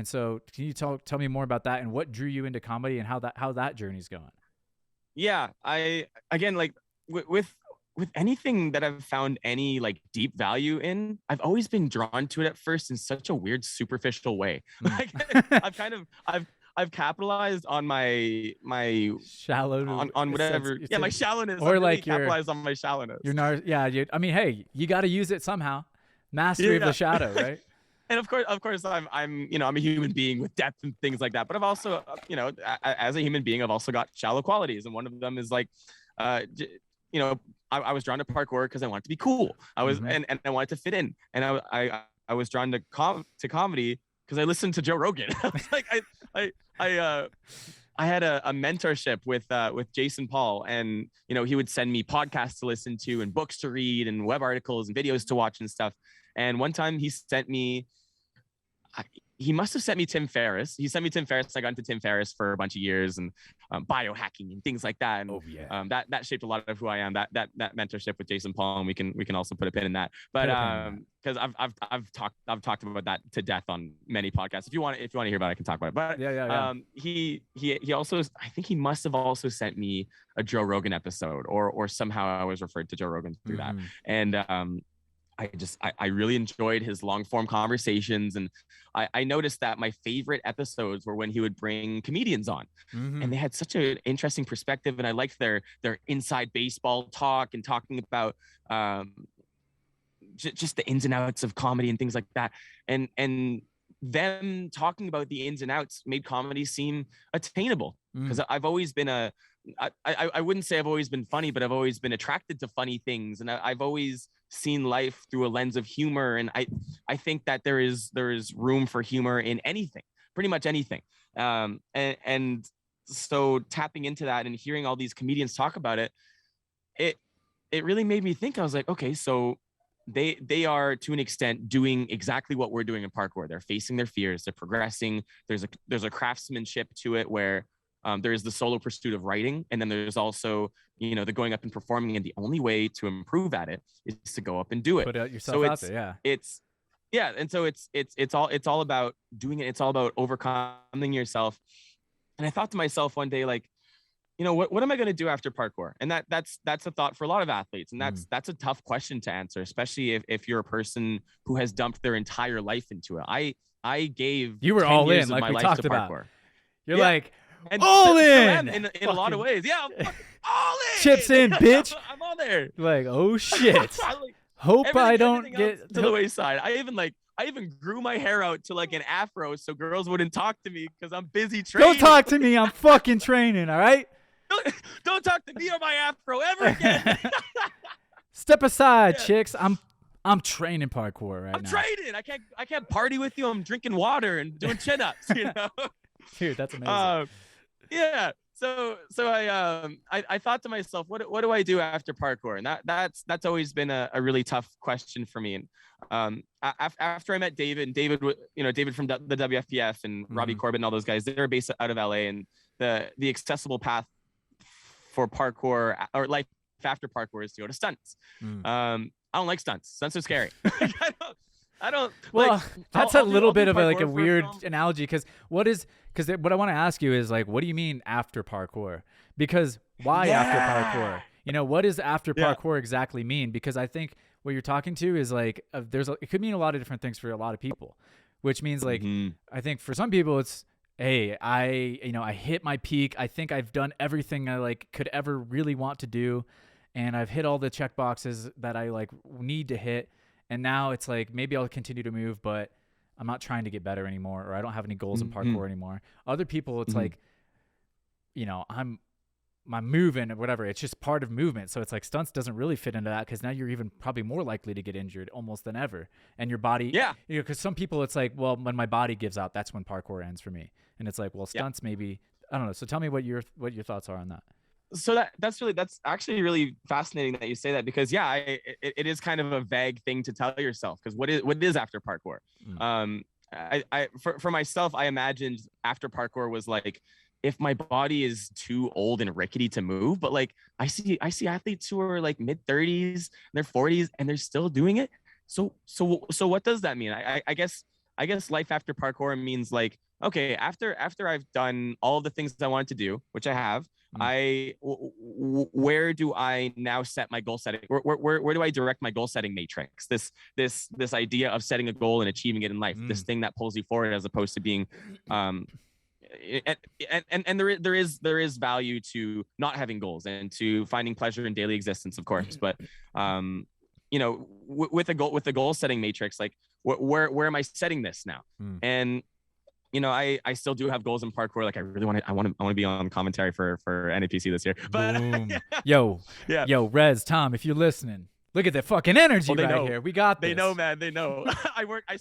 so can you tell me more about that and what drew you into comedy and how that journey's going? Yeah. Again, like with anything that I've found any like deep value in, I've always been drawn to it at first in such a weird, superficial way. Like I've capitalized on my shallow on whatever. My shallowness. Or really like capitalized on my shallowness. I mean, hey, you got to use it somehow. Mastery of the shadow, right? And of course, I'm you know, I'm a human being with depth and things like that. But I've also, you know, as a human being, I've also got shallow qualities, and one of them is like, you know, I was drawn to parkour because I wanted to be cool. I was, and I wanted to fit in, and I was drawn to comedy because I listened to Joe Rogan. I was like, I had a mentorship with Jason Paul, and you know, he would send me podcasts to listen to and books to read and web articles and videos to watch and stuff. And one time he sent me, he must have sent me Tim Ferriss. He sent me Tim Ferriss. I got into Tim Ferriss for a bunch of years, and biohacking and things like that. And that shaped a lot of who I am. That mentorship with Jason Paul, and we can also put a pin in that. But because I've talked about that to death on many podcasts. If you want to hear about it, I can talk about it. But he also, I think he must have also sent me a Joe Rogan episode, or somehow I was referred to Joe Rogan through that. And I really enjoyed his long form conversations, and I noticed that my favorite episodes were when he would bring comedians on, and they had such an interesting perspective, and I liked their inside baseball talk and talking about just the ins and outs of comedy and things like that, and them talking about the ins and outs made comedy seem attainable, because I've always been I wouldn't say I've always been funny, but I've always been attracted to funny things, and I've always seen life through a lens of humor, and I think that there is room for humor in anything, pretty much anything, and so tapping into that and hearing all these comedians talk about it really made me think. I was like, okay, so they are to an extent doing exactly what we're doing in parkour. They're facing their fears, they're progressing. There's a craftsmanship to it where there is the solo pursuit of writing, and then there's also, you know, the going up and performing, and the only way to improve at it is to go up and do it. Put yourself out there, yeah. yeah. And so it's all about doing it. It's all about overcoming yourself. And I thought to myself one day, like, what am I going to do after parkour? And that's a thought for a lot of athletes. And that's a tough question to answer, especially if you're a person who has dumped their entire life into it. I gave you were 10 all years in, of like my we life talked to about. parkour. You're like, and all still in, am in a lot of ways. Yeah, I'm all in. Chips in, bitch. I'm all there. Like, oh shit. Like, hope I don't get to the wayside. I even grew my hair out to like an afro so girls wouldn't talk to me because I'm busy training. Don't talk to me. I'm fucking training. All right. Don't talk to me or my afro ever again. Step aside, chicks. I'm training parkour right now. I'm training. I can't party with you. I'm drinking water and doing chin-ups, Dude, that's amazing. Yeah. So I thought to myself, what do I do after parkour? And that's always been a really tough question for me. And after I met David, David from the WFPF and Robbie Corbett and all those guys, they're based out of LA, and the accessible path for parkour or life after parkour is to go to stunts. I don't like stunts. Stunts are scary. I don't. Well, like, that's I'll a little bit of a weird analogy because what I want to ask you is like, what do you mean after parkour? Because why after parkour? What does after parkour exactly mean? Because I think what you're talking to is like, it could mean a lot of different things for a lot of people, which means like, I think for some people it's, hey, I hit my peak. I think I've done everything I like could ever really want to do. And I've hit all the check boxes that I like need to hit. And now it's like, maybe I'll continue to move, but I'm not trying to get better anymore, or I don't have any goals in parkour anymore. Other people, it's like, I'm moving or whatever. It's just part of movement. So it's like stunts doesn't really fit into that because now you're even probably more likely to get injured almost than ever. And your body, because some people it's like, well, when my body gives out, that's when parkour ends for me. And it's like, well, stunts maybe, I don't know. So tell me what your thoughts are on that. So that's actually really fascinating that you say that, because it is kind of a vague thing to tell yourself, because what is after parkour? For myself, I imagined after parkour was like, if my body is too old and rickety to move, but like I see athletes who are like mid 30s, their 40s, and they're still doing it. So what does that mean? I guess life after parkour means like, okay, after I've done all of the things I wanted to do, which I have, where do I now set my goal setting? Where do I direct my goal setting matrix? This idea of setting a goal and achieving it in life, this thing that pulls you forward, as opposed to being, and there is value to not having goals and to finding pleasure in daily existence, of course. But with the goal setting matrix, like where am I setting this now? And I still do have goals in parkour. Like I really want to be on commentary for NAPC this year. But yo, Rez, Tom, if you're listening, look at that fucking energy here. We got this. They know, man. They know. I work at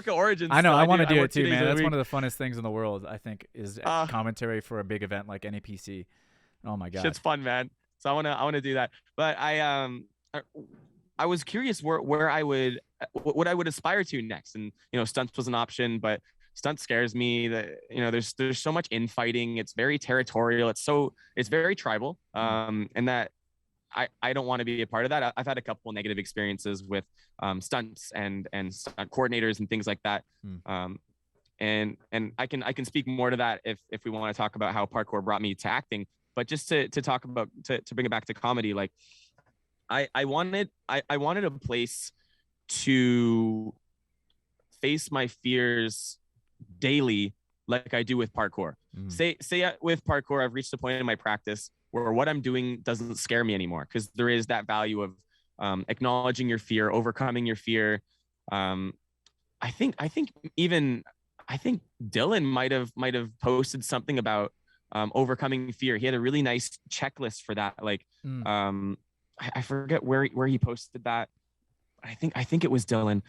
Origins. I know. I want to do it too, man. That's one of the funnest things in the world, I think, is commentary for a big event like NAPC. Oh my god, shit's fun, man. So I want to do that. But I was curious what I would aspire to next, and stunts was an option, but stunt scares me. That there's so much infighting. It's very territorial. It's very tribal. And that I don't want to be a part of that. I've had a couple of negative experiences with stunts and stunt coordinators and things like that. And I can speak more to that if we want to talk about how parkour brought me to acting. But just to talk about to bring it back to comedy, like I wanted a place to face my fears daily, like I do with parkour. Say with parkour, I've reached a point in my practice where what I'm doing doesn't scare me anymore, because there is that value of acknowledging your fear, overcoming your fear. I think Dylan might have posted something about overcoming fear. He had a really nice checklist for that. Like I forget where he posted that. I think it was Dylan.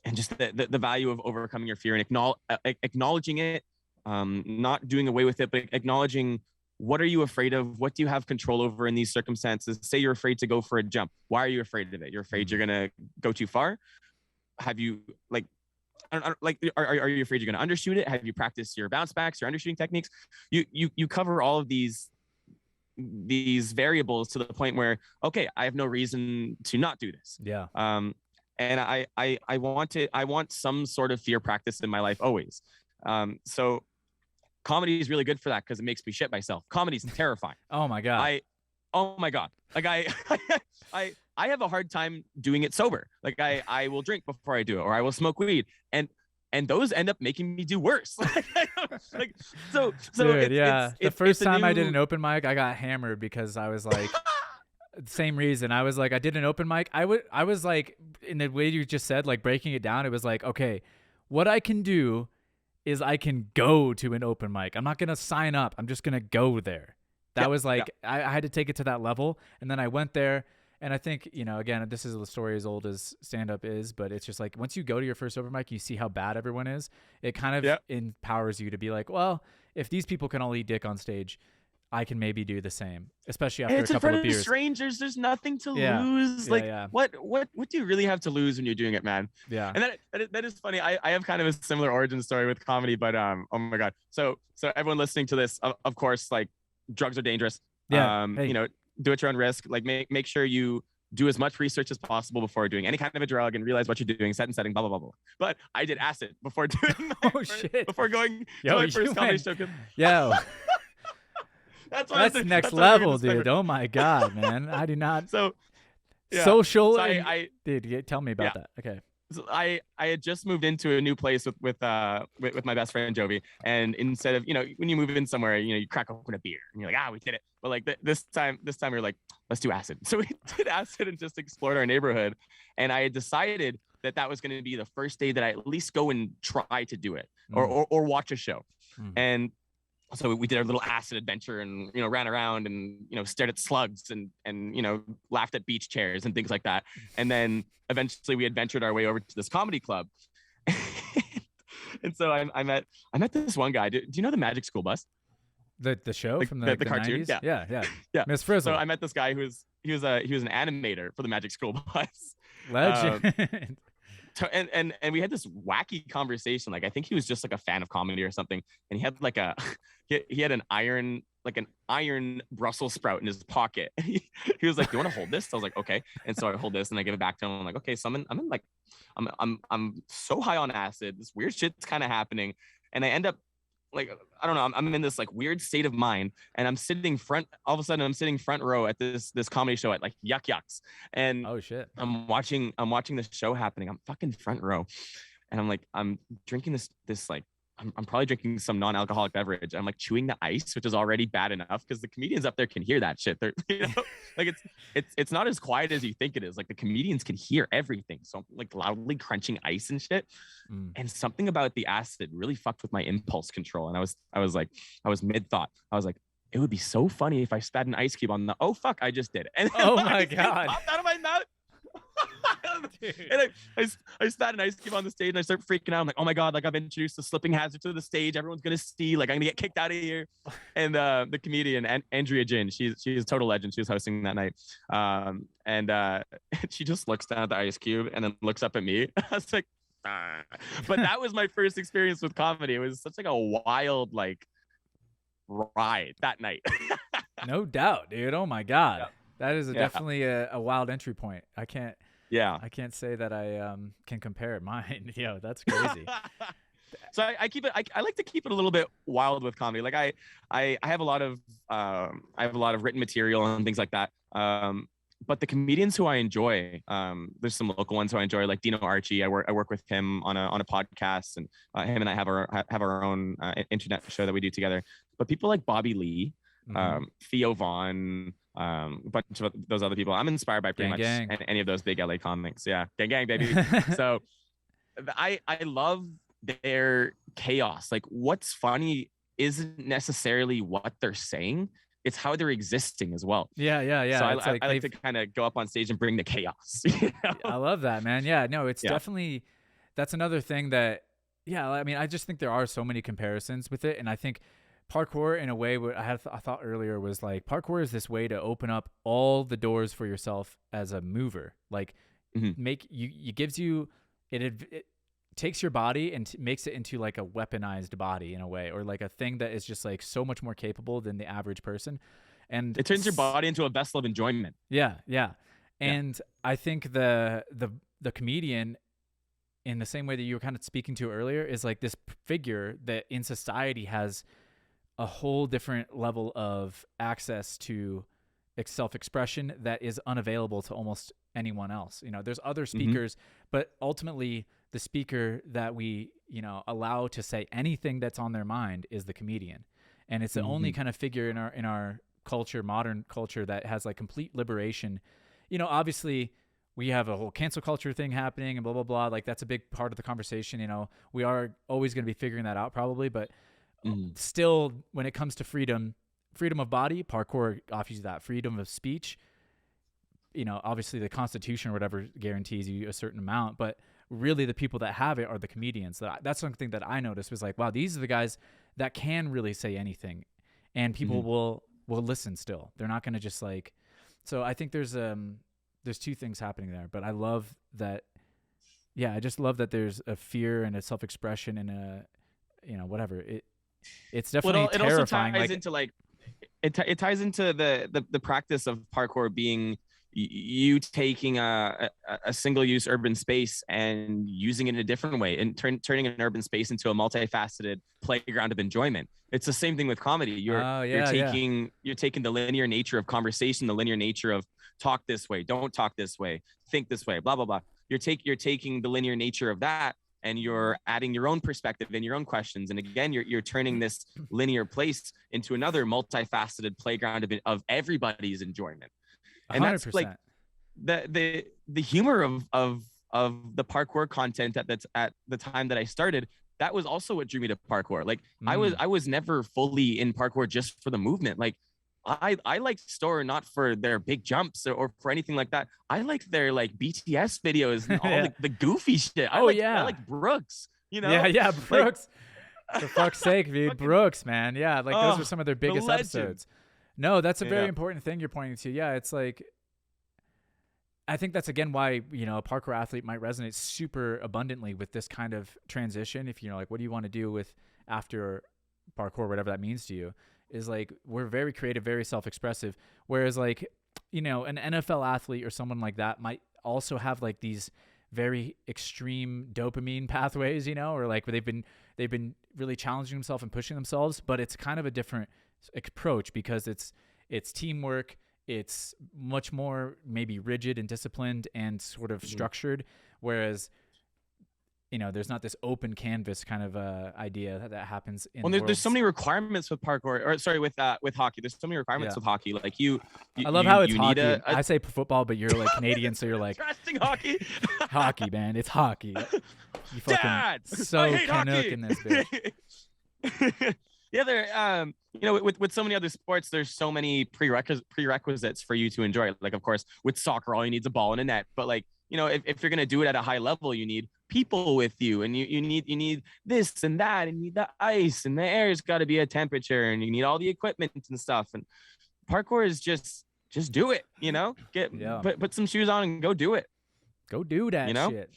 And just the value of overcoming your fear and acknowledging it, not doing away with it, but acknowledging, what are you afraid of? What do you have control over in these circumstances? Say you're afraid to go for a jump. Why are you afraid of it? You're afraid you're going to go too far? Have you are you afraid you're going to undershoot it? Have you practiced your bounce backs, your undershooting techniques? You cover all of these variables to the point where, okay, I have no reason to not do this. Yeah. and I want some sort of fear practice in my life always. So comedy is really good for that because it makes me shit myself. Comedy's terrifying. Oh my God. Oh my God. Like I have a hard time doing it sober. Like I will drink before I do it, or I will smoke weed. And those end up making me do worse. Like so Dude, yeah. The first time I did an new... open mic, I got hammered because I was like, same reason. I was like, I did an open mic. I was like, in the way you just said, like breaking it down, it was like, okay, what I can do is I can go to an open mic. I'm not going to sign up. I'm just going to go there. That was like, I had to take it to that level. And then I went there. And I think, you know, again, this is a story as old as stand-up is, but it's just like once you go to your first open mic, you see how bad everyone is. It kind of empowers you to be like, well, if these people can all eat dick on stage, I can maybe do the same, especially after a couple of beers. It's in front of strangers. There's nothing to lose. Like, what do you really have to lose when you're doing it, man? Yeah. And that is funny. I have kind of a similar origin story with comedy, but oh my God. So everyone listening to this, of course, like drugs are dangerous. Yeah. You know, do it at your own risk. Like make sure you do as much research as possible before doing any kind of a drug and realize what you're doing, set and setting, blah, blah, blah, blah. But I did acid before doing before going to my first comedy show. Yo. That's next level, dude. Oh my God, man. I do not. So social. So dude, tell me about that. Okay. So I had just moved into a new place with my best friend Jovi, and instead of, you know, when you move in somewhere, you know, you crack open a beer and you're like, we did it. But like this time we were like, let's do acid. So we did acid and just explored our neighborhood. And I had decided that was going to be the first day that I at least go and try to do it or watch a show. And so we did our little acid adventure and, you know, ran around and, you know, stared at slugs and, you know, laughed at beach chairs and things like that. And then eventually we adventured our way over to this comedy club. And so I met this one guy. Do you know the Magic School Bus? The show from the cartoon? 90s? Yeah. Miss So Frizzle. I met this guy he was an animator for the Magic School Bus. Legend. And we had this wacky conversation. Like, I think he was just like a fan of comedy or something. And he had like he had an iron Brussels sprout in his pocket. He was like, "Do you want to hold this?" So I was like, "Okay." And so I hold this and I give it back to him. I'm like, "Okay." So I'm so high on acid. This weird shit's kind of happening. And I end up, like, I don't know, I'm in this like weird state of mind, and I'm sitting front row at this comedy show at like Yuck Yucks. And oh shit, I'm watching the show happening. I'm fucking front row, and I'm drinking this like, I'm probably drinking some non-alcoholic beverage. I'm like chewing the ice, which is already bad enough because the comedians up there can hear that shit. They're, you know, like it's not as quiet as you think it is. Like the comedians can hear everything. So I'm like loudly crunching ice and shit. And something about the acid really fucked with my impulse control. And I was mid thought. I was like, it would be so funny if I spat an ice cube on the, oh fuck, I just did it. And oh my God. Popped out of my mouth. And I spat an ice cube on the stage and I start freaking out. I'm like, oh my God, like I've introduced a slipping hazard to the stage. Everyone's gonna see, like I'm gonna get kicked out of here. And the comedian Andrea Jin, she's a total legend. She was hosting that night. And she just looks down at the ice cube and then looks up at me. I was like, ah. But that was my first experience with comedy. It was such like a wild like ride that night. No doubt, dude. Oh my God. Yeah. That is definitely a wild entry point. I can't say that I can compare mine. Yo, that's crazy. So I keep it. I like to keep it a little bit wild with comedy. Like I have a lot of written material and things like that. But the comedians who I enjoy, there's some local ones who I enjoy, like Dino Archie. I work with him on a podcast, and him and I have our own internet show that we do together. But people like Bobby Lee, Theo Vaughn, a bunch of those other people, I'm inspired by pretty much any of those big LA comics. Yeah, gang baby. So I love their chaos. Like what's funny isn't necessarily what they're saying, it's how they're existing as well. Yeah. So I like to kind of go up on stage and bring the chaos. You know? I love that, man. Yeah, no, it's definitely, that's another thing that, I mean, I just think there are so many comparisons with it. And I think parkour, in a way, what I thought earlier was like, parkour is this way to open up all the doors for yourself as a mover. Like it gives you, it takes your body and makes it into like a weaponized body in a way, or like a thing that is just like so much more capable than the average person. And it turns your body into a vessel of enjoyment. Yeah. And I think the the comedian, in the same way that you were kind of speaking to earlier, is like this figure that in society has a whole different level of access to self-expression that is unavailable to almost anyone else. You know, there's other speakers, but ultimately the speaker that we, you know, allow to say anything that's on their mind is the comedian. And it's the only kind of figure in our culture, modern culture, that has like complete liberation. You know, obviously we have a whole cancel culture thing happening and blah, blah, blah. Like that's a big part of the conversation. You know, we are always going to be figuring that out probably, but still, when it comes to freedom of body, parkour offers that. Freedom of speech, you know, obviously the Constitution or whatever guarantees you a certain amount, but really the people that have it are the comedians. That's something that I noticed was like, wow, these are the guys that can really say anything, and people will listen still. They're not going to just like. So I think there's two things happening there, but I love that. Yeah, I just love that there's a fear and a self-expression and a, you know, whatever. It's definitely terrifying. It also ties into like it ties into the practice of parkour being you taking a single-use urban space and using it in a different way and turning an urban space into a multifaceted playground of enjoyment. It's the same thing with comedy. You're taking the linear nature of conversation, the linear nature of talk this way, don't talk this way, think this way, blah blah blah. You're taking the linear nature of that, and you're adding your own perspective and your own questions. And again, you're turning this linear place into another multifaceted playground of everybody's enjoyment. And 100%. That's like the humor of the parkour content at the time that I started. That was also what drew me to parkour. Like I was never fully in parkour just for the movement. Like I liked Store not for their big jumps or for anything like that. I liked their like BTS videos and all the goofy shit. I like Brooks, you know? Yeah, Brooks. Like, for fuck's sake, dude. Brooks, man. Yeah, like those were some of their biggest episodes. No, that's a very important thing you're pointing to. Yeah, it's like, I think that's again why, you know, a parkour athlete might resonate super abundantly with this kind of transition. If you know, like, what do you want to do with after parkour, whatever that means to you, is like, we're very creative, very self-expressive. Whereas like, you know, an NFL athlete or someone like that might also have like these very extreme dopamine pathways, you know, or like they've been really challenging themselves and pushing themselves, but it's kind of a different approach because it's teamwork. It's much more maybe rigid and disciplined and sort of structured. Whereas, you know, there's not this open canvas kind of idea that happens in there's so many requirements with parkour, or sorry, with hockey. There's so many requirements with hockey. Like I love how it's hockey. I say football, but you're like Canadian, so you're like hockey. Hockey, man. It's hockey. You fucking Dad, so Canuck in this bitch. Yeah, there. You know, with so many other sports, there's so many prerequisites for you to enjoy it. Like, of course, with soccer, all you need is a ball and a net. But like, you know, if you're gonna do it at a high level, you need people with you, and you need this and that, and you need the ice, and the air's got to be a temperature, and you need all the equipment and stuff. And parkour is just do it. You know, put some shoes on and go do it. Go do that. You know? Shit.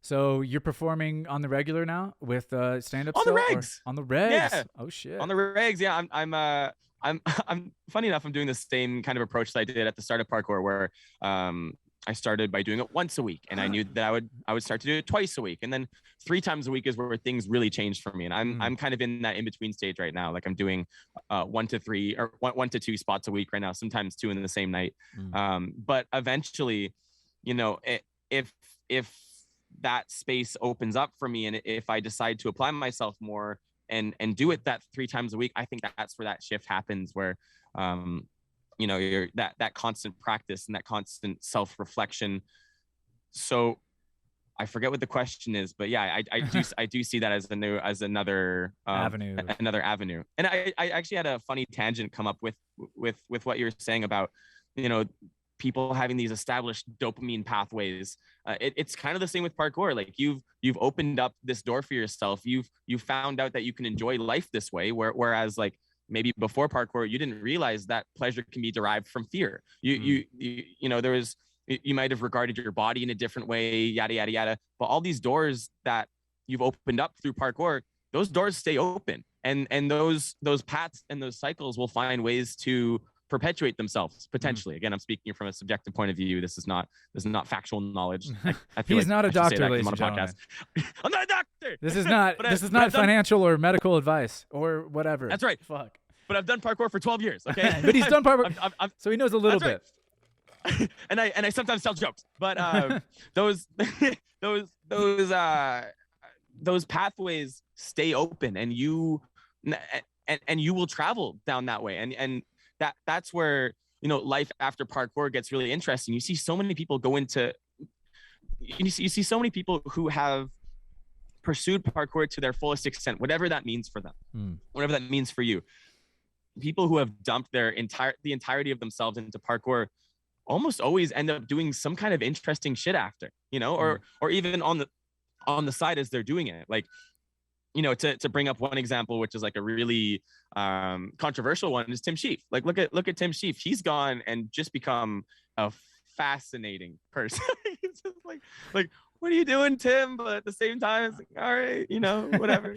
So you're performing on the regular now with stand-up on the regs. On the regs. Yeah. Oh shit. On the regs. Yeah. I'm funny enough. I'm doing the same kind of approach that I did at the start of parkour, where I started by doing it once a week, and I knew that I would start to do it twice a week, and then 3 times a week is where things really changed for me. And I'm kind of in that in between stage right now. Like I'm doing 1 to 3 or 1 to 2 spots a week right now. Sometimes 2 in the same night. But eventually, you know, if that space opens up for me, and if I decide to apply myself more and do it that 3 times a week, I think that's where that shift happens, where you know, you're that constant practice and that constant self-reflection. So I forget what the question is, but yeah, I do see that as another avenue. And I actually had a funny tangent come up with what you were saying about, you know, people having these established dopamine pathways. It's kind of the same with parkour. Like you've opened up this door for yourself. You've found out that you can enjoy life this way. Whereas like maybe before parkour, you didn't realize that pleasure can be derived from fear. You know, you might have regarded your body in a different way, yada, yada, yada. But all these doors that you've opened up through parkour, those doors stay open. And those paths and those cycles will find ways to perpetuate themselves potentially. Again, I'm speaking from a subjective point of view. This is not factual knowledge. I feel He's not a doctor, ladies I'm and gentlemen. I'm not a doctor. This is not financial or medical advice or whatever. That's right. Fuck. But I've done parkour for 12 years. Okay. But he's done parkour, so he knows a little bit. Right. and I sometimes tell jokes, but those pathways stay open, and you will travel down that way, and that's where life after parkour gets really interesting. You see so many people you see so many people who have pursued parkour to their fullest extent, whatever that means for them, whatever that means for you. People who have dumped the entirety of themselves into parkour almost always end up doing some kind of interesting shit after, or even on the side as they're doing it. Like, to bring up one example, which is like a really controversial one, is Tim Sheaf. Like, look at Tim Sheaf. He's gone and just become a fascinating person. It's just like, what are you doing, Tim? But at the same time, it's like, all right, whatever.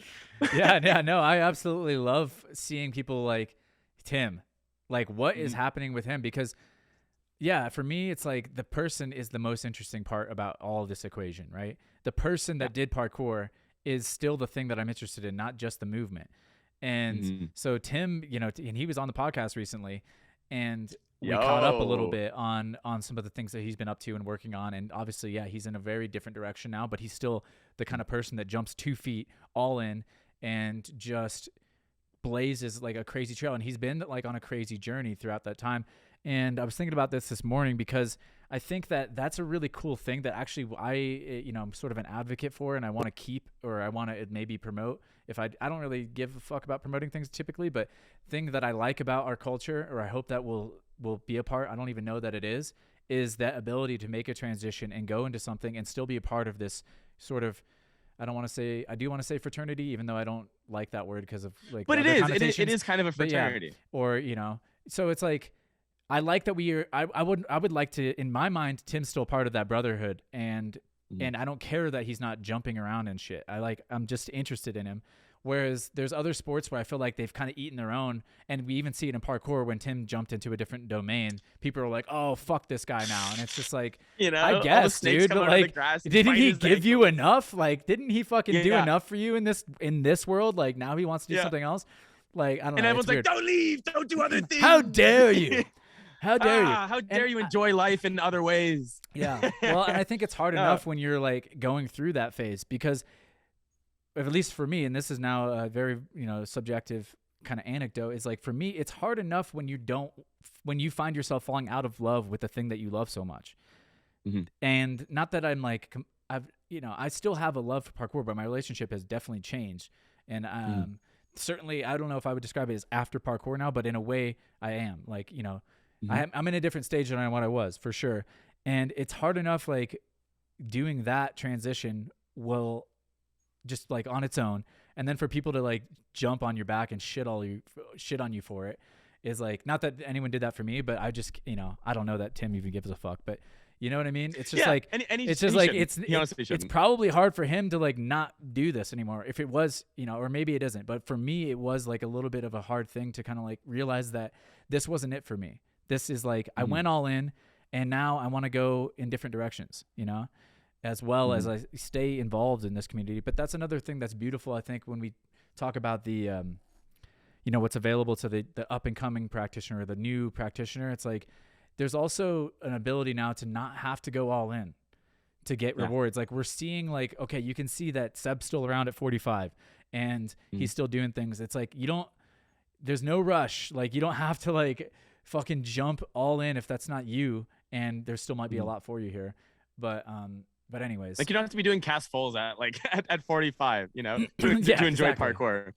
yeah, no, I absolutely love seeing people like Tim. Like, what is happening with him? Because yeah, for me, it's like the person is the most interesting part about all of this equation, right? The person that did parkour is still the thing that I'm interested in, not just the movement. And so Tim, and he was on the podcast recently, and we caught up a little bit on some of the things that he's been up to and working on. And obviously, yeah, he's in a very different direction now, but he's still the kind of person that jumps 2 feet all in and just blazes like a crazy trail. And he's been like on a crazy journey throughout that time. And I was thinking about this morning because I think that that's a really cool thing that actually I'm sort of an advocate for, and I want to keep, or I want to maybe promote. If I don't really give a fuck about promoting things typically, but thing that I like about our culture, or I hope that will be a part, I don't even know that it is that ability to make a transition and go into something and still be a part of this sort of, I do want to say fraternity, even though I don't like that word because of like, but it is kind of a fraternity, yeah, or, so it's like, I like that I would like to, in my mind, Tim's still part of that brotherhood, and I don't care that he's not jumping around and shit. I'm just interested in him. Whereas there's other sports where I feel like they've kind of eaten their own, and we even see it in parkour when Tim jumped into a different domain. People are like, "Oh, fuck this guy now," and it's just like, I guess, dude, but like, didn't he give you enough? Like, didn't he fucking do enough for you in this world? Like, now he wants to do something else. Like, I don't know. And everyone's like, "Don't leave! Don't do other things! How dare you!" How dare you? How dare you enjoy life in other ways? Yeah. Well, and I think it's hard enough when you're like going through that phase, because at least for me, and this is now a very, subjective kind of anecdote, is like, for me, it's hard enough when you find yourself falling out of love with the thing that you love so much. And not that I'm like, I still have a love for parkour, but my relationship has definitely changed. And certainly, I don't know if I would describe it as after parkour now, but in a way I am. Like, I'm in a different stage than what I was, for sure. And it's hard enough, like, doing that transition will just like on its own. And then for people to like jump on your back and shit on you for it is like, not that anyone did that for me, but I just, I don't know that Tim even gives a fuck, but you know what I mean? It's just it's probably hard for him to like not do this anymore. If it was, or maybe it isn't, but for me, it was like a little bit of a hard thing to kind of like realize that this wasn't it for me. This is like, I went all in, and now I want to go in different directions, as well as I stay involved in this community. But that's another thing that's beautiful, I think, when we talk about the, what's available to the up and coming practitioner, or the new practitioner. It's like, there's also an ability now to not have to go all in to get rewards. Like, we're seeing like, okay, you can see that Seb's still around at 45 and he's still doing things. It's like, there's no rush. Like, you don't have to like fucking jump all in if that's not you, and there still might be a lot for you here. But anyways, like, you don't have to be doing cast fulls at 45, to enjoy parkour.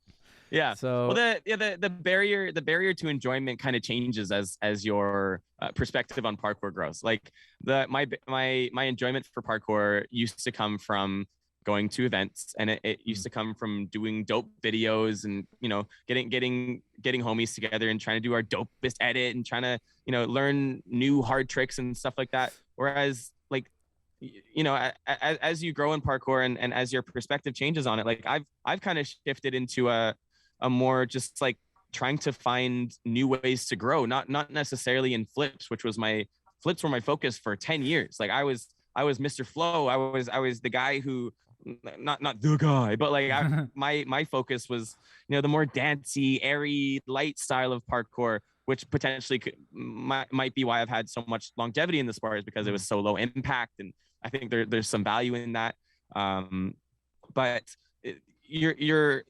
Yeah. So, well, the barrier to enjoyment kind of changes as your perspective on parkour grows. Like, my enjoyment for parkour used to come from going to events, and it used to come from doing dope videos and, getting homies together and trying to do our dopest edit and trying to, learn new hard tricks and stuff like that. Whereas, like, as you grow in parkour and as your perspective changes on it, like I've kind of shifted into a more just like trying to find new ways to grow, not necessarily in flips, which was flips were my focus for 10 years. Like I was Mr. Flow. I was the guy who, not the guy, but like my focus was, the more dancey, airy, light style of parkour, which potentially might be why I've had so much longevity in the sport, is because it was so low impact. And I think there's some value in that. But your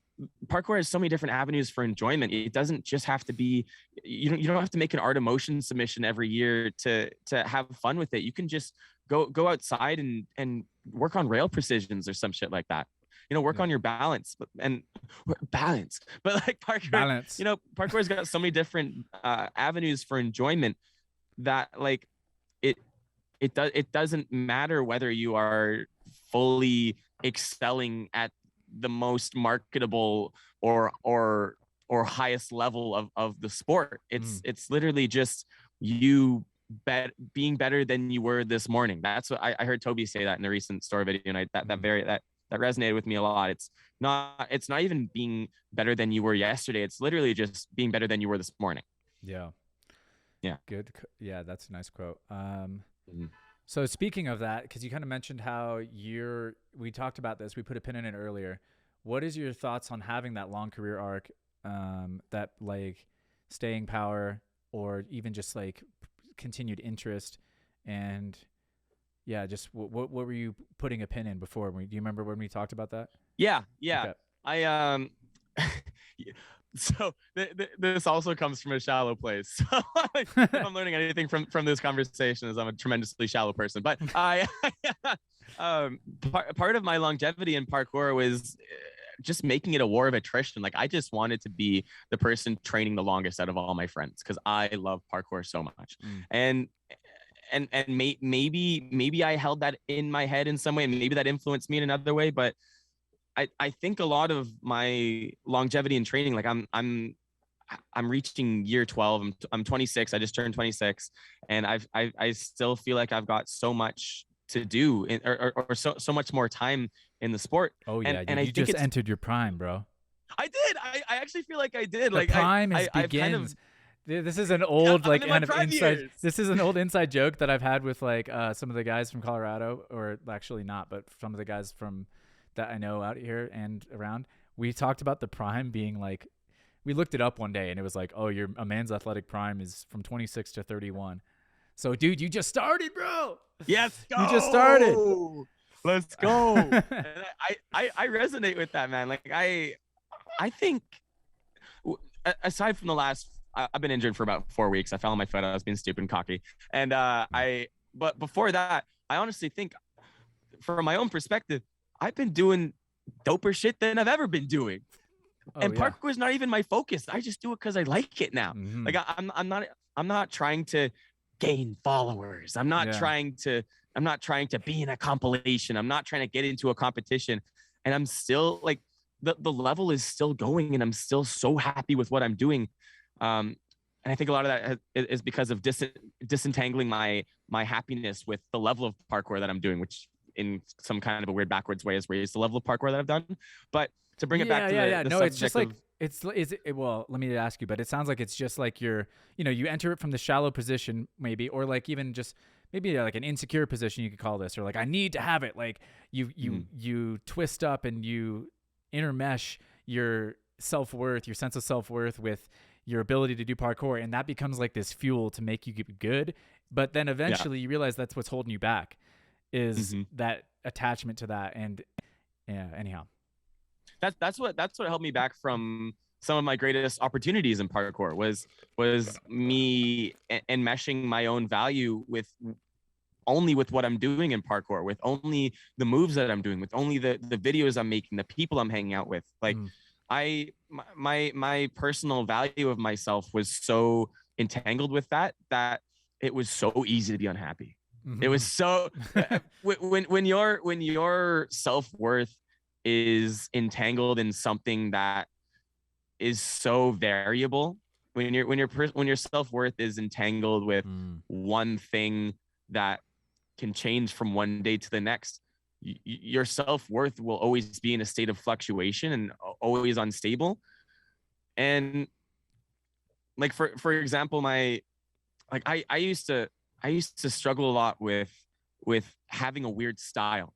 parkour has so many different avenues for enjoyment. It doesn't just have to be, you don't have to make an art of motion submission every year to have fun with it. You can just go outside and work on rail precisions or some shit like that. Work on your balance, but like parkour, parkour's got so many different avenues for enjoyment that like it doesn't matter whether you are fully excelling at the most marketable or highest level of the sport. It's literally just you being better than you were this morning. That's what I heard Toby say that in a recent story video, and that resonated with me a lot. It's not even being better than you were yesterday. It's literally just being better than you were this morning. Yeah. Good. Yeah, that's a nice quote. So speaking of that, because you kind of mentioned how we talked about this, we put a pin in it earlier. What is your thoughts on having that long career arc, that like staying power, or even just like continued interest? And yeah, just what were you putting a pin in before? Do you remember when we talked about that? Yeah. Okay. I so this also comes from a shallow place. So if I'm learning anything from this conversation, is I'm a tremendously shallow person. But part of my longevity in parkour was just making it a war of attrition. Like I just wanted to be the person training the longest out of all my friends, because I love parkour so much. And maybe I held that in my head in some way, and maybe that influenced me in another way. But I think a lot of my longevity in training, like I'm reaching year 12. I'm 26. I just turned 26, and I still feel like I've got so much to do, or so much more time in the sport. Oh yeah, and you just entered your prime, bro. I did. I actually feel like I did. The like prime begins. This is an old like kind of inside. Years. This is an old inside joke that I've had with like some of the guys from Colorado, or actually not, but some of the guys from that I know out here and around. We talked about the prime being like, we looked it up one day and it was like, oh, a man's athletic prime is from 26 to 31. So dude, you just started, bro. Yes, go. You just started. Let's go. And I resonate with that, man. Like I think, aside from the last, I've been injured for about 4 weeks. I fell on my foot. I was being stupid and cocky. And but before that, I honestly think, from my own perspective, I've been doing doper shit than I've ever been doing. And parkour is not even my focus. I just do it because I like it now. Like I'm not trying to gain followers. I'm not trying to be in a compilation. I'm not trying to get into a competition. And I'm still like, the level is still going, and I'm still so happy with what I'm doing. And I think a lot of that is because of disentangling my happiness with the level of parkour that I'm doing, which in some kind of a weird backwards way has raised the level of parkour that I've done. But to bring it back to the no, it's just like, well, let me ask you, but it sounds like it's just like you enter it from the shallow position maybe, or like even just maybe like an insecure position, you could call this, or like, I need to have it. Like you twist up and you intermesh your self-worth, your sense of self-worth with your ability to do parkour. And that becomes like this fuel to make you get good. But then eventually you realize that's what's holding you back, is that attachment to that. And anyhow, that's what held me back from some of my greatest opportunities in parkour, was me enmeshing my own value with what I'm doing in parkour, with only the moves that I'm doing, with only the videos I'm making, the people I'm hanging out with. Like my personal value of myself was so entangled with that it was so easy to be unhappy. It was so when your self-worth is entangled in something that is so variable, when your self-worth is entangled with one thing that can change from one day to the next, your self-worth will always be in a state of fluctuation and always unstable. And like for example, I used to struggle a lot with having a weird style.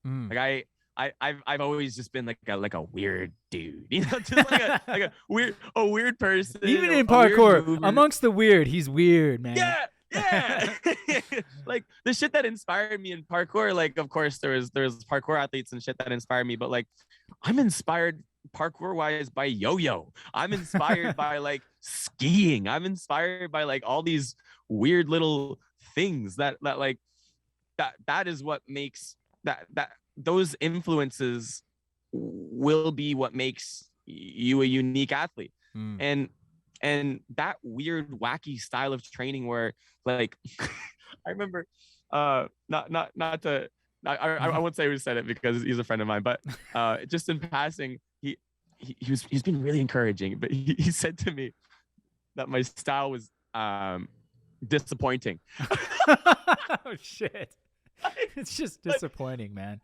Like I've always just been like a weird dude, you know, just like a weird person. Even in parkour, amongst the weird, he's weird, man. Yeah. Like the shit that inspired me in parkour, like of course there's parkour athletes and shit that inspired me, but like I'm inspired parkour wise by yo-yo. I'm inspired by like skiing. I'm inspired by like all these weird little things that like that is what makes that those influences will be what makes you a unique athlete. And that weird wacky style of training where like I remember not to I won't say who said it because he's a friend of mine, but just in passing, he's been really encouraging, but he said to me that my style was disappointing. Oh shit. It's just disappointing, man.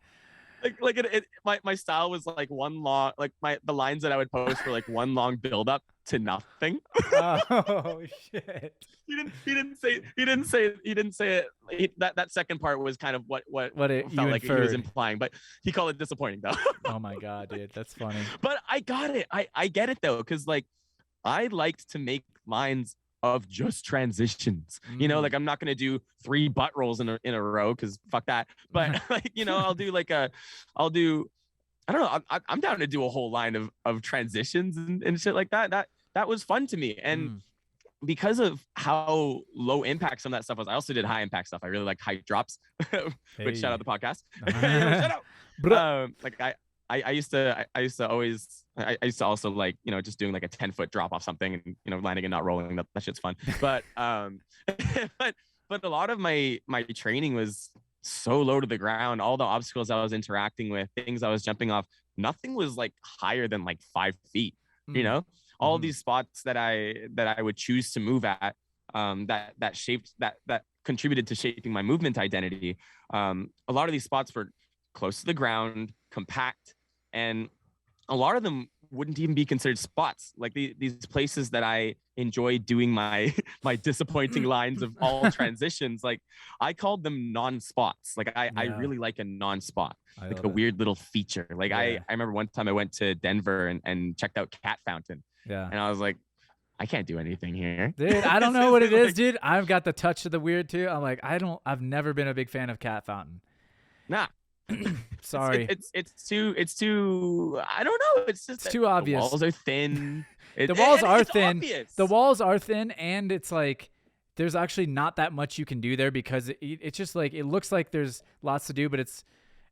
My style was like one long, like the lines that I would post were like one long build up to nothing. Oh shit. He didn't say it. That second part was kind of what it felt like he was implying, but he called it disappointing though. Oh my god, dude, that's funny. But I got it. I get it though, because like I liked to make lines of just transitions, you know, like I'm not gonna do 3 butt rolls in a row because fuck that, but like, you know, I'll do I don't know, I'm down to do a whole line of transitions and shit like that. That was fun to me. And because of how low impact some of that stuff was, I also did high impact stuff. I really liked high drops. Which shout out the podcast. Shout out. Like I used to also like, you know, just doing like a 10-foot drop off something and, you know, landing and not rolling. That shit's fun. But but a lot of my training was so low to the ground. All the obstacles I was interacting with, things I was jumping off, nothing was like higher than like 5 feet. You know, all these spots that I would choose to move at, that shaped that contributed to shaping my movement identity. A lot of these spots were close to the ground, compact, and a lot of them wouldn't even be considered spots. Like these places that I enjoy doing my disappointing lines of all transitions, like I called them non-spots. Like I really like a non-spot, like a weird little feature. Like I remember one time I went to Denver and checked out Cat Fountain. Yeah. And I was like, I can't do anything here. Dude, I don't know what it is, dude. I've got the touch of the weird too. I'm like, I've never been a big fan of Cat Fountain. Nah. Sorry. It's too I don't know. It's too obvious. The walls are thin. The walls are thin. Obvious. The walls are thin, and it's like there's actually not that much you can do there because it's just like it looks like there's lots to do, but it's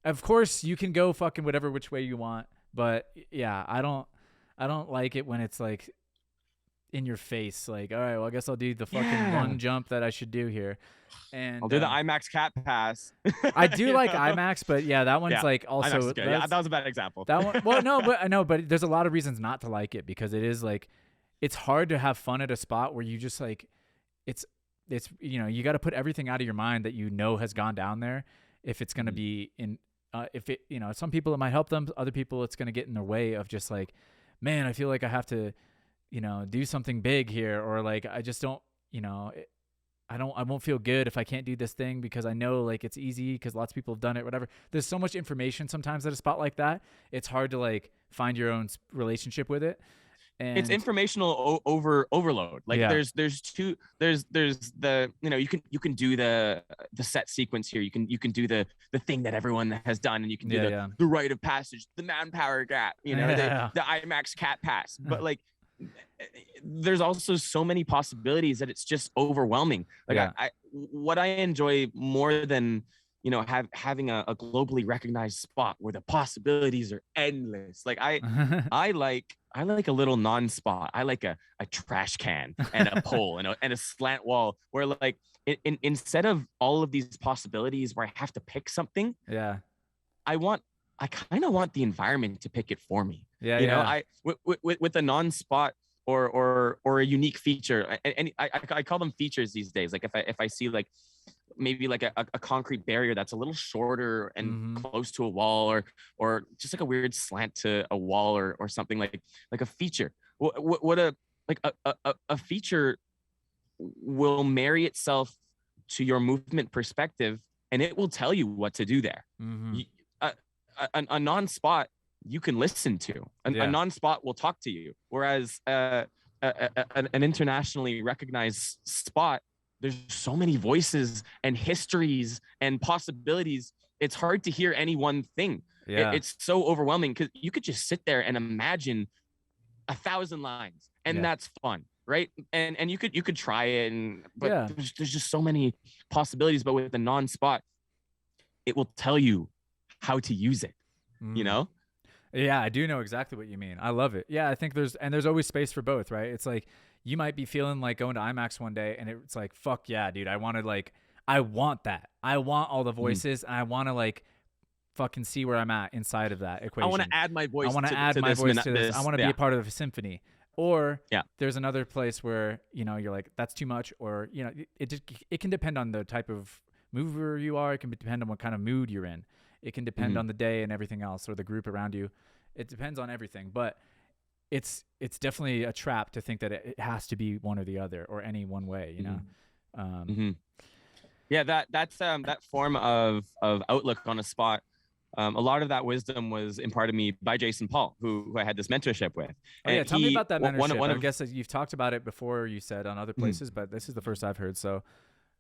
of course you can go fucking whatever which way you want. But yeah, I don't like it when it's like in your face. Like, all right, well I guess I'll do the fucking one jump that I should do here. And I'll do the IMAX cat pass. I do like IMAX, but yeah, that one's like also that was a bad example. That one, well, no, but there's a lot of reasons not to like it because it is like it's hard to have fun at a spot where you just like it's you know, you got to put everything out of your mind that you know has gone down there if it's going to be in if it, you know, some people it might help them, other people it's going to get in their way of just like, man, I feel like I have to, you know, do something big here, or like I just don't, you know, I won't feel good if I can't do this thing because I know like it's easy because lots of people have done it, whatever. There's so much information sometimes at a spot like that. It's hard to like find your own relationship with it. And it's informational overload. Like there's the, you know, you can do the set sequence here. You can do the thing that everyone has done, and you can do the rite of passage, the manpower gap, you know, the IMAX cat pass. But like, there's also so many possibilities that it's just overwhelming. Like what I enjoy more than, you know, having a globally recognized spot where the possibilities are endless. Like I like a little non-spot. I like a trash can and a pole and a slant wall where like instead of all of these possibilities where I have to pick something, I kind of want the environment to pick it for me. You know, with a non-spot or a unique feature, and I call them features these days. Like if I see like maybe like a concrete barrier that's a little shorter and close to a wall, or just like a weird slant to a wall or something like a feature. What like a feature will marry itself to your movement perspective, and it will tell you what to do there. Mm-hmm. A non-spot you can listen to. A non-spot will talk to you, whereas an internationally recognized spot, there's so many voices and histories and possibilities. It's hard to hear any one thing. It's so overwhelming because you could just sit there and imagine 1,000 lines, and that's fun, right? And you could try it, but there's just so many possibilities. But with the non-spot, it will tell you how to use it. You know? Yeah, I do know exactly what you mean. I love it. Yeah, I think there's always space for both, right? It's like you might be feeling like going to IMAX one day, and it's like, fuck yeah, dude, I want that. I want all the voices, and I want to like fucking see where I'm at inside of that equation. I want to add my voice. I want to add my voice to this. I want to be a part of a symphony. Or there's another place where, you know, you're like, that's too much, or, you know, it can depend on the type of mover you are. It can depend on what kind of mood you're in. It can depend on the day and everything else, or the group around you. It depends on everything, but it's definitely a trap to think that it has to be one or the other, or any one way, you know? Yeah, that's that form of outlook on a spot. A lot of that wisdom was imparted to me by Jason Paul, who I had this mentorship with. Oh, yeah, tell me about that mentorship. I guess you've talked about it before, you said, on other places, but this is the first I've heard. So,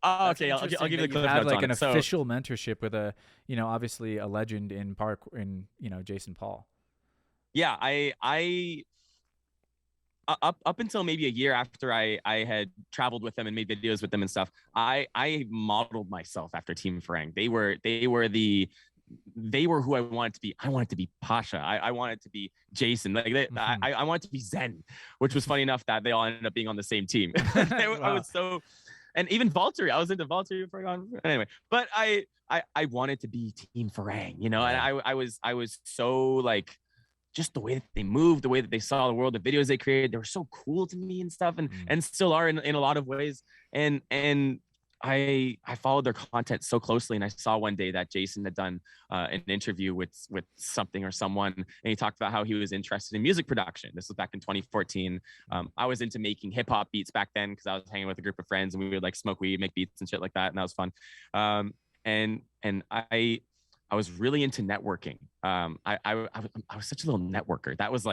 okay, I'll give you the clip notes like an official mentorship with a, you know, obviously a legend in parkour, in, you know, Jason Paul. Yeah, I up until maybe a year after I had traveled with them and made videos with them and stuff, I modeled myself after Team Farang. They were who I wanted to be. I wanted to be Pasha. I wanted to be Jason. Like I wanted to be Zen, which was funny enough that they all ended up being on the same team. Wow. I was so, and even Valtteri. I was into Valtteri anyway. But I wanted to be Team Farang, you know. And I was so like, just the way that they moved, the way that they saw the world, the videos they created, they were so cool to me and stuff, and still are in a lot of ways. And I followed their content so closely, and I saw one day that Jason had done an interview with something or someone, and he talked about how he was interested in music production. This was back in 2014. I was into making hip hop beats back then because I was hanging with a group of friends, and we would like smoke weed, make beats and shit like that, and that was fun. And I was really into networking. I was such a little networker. That was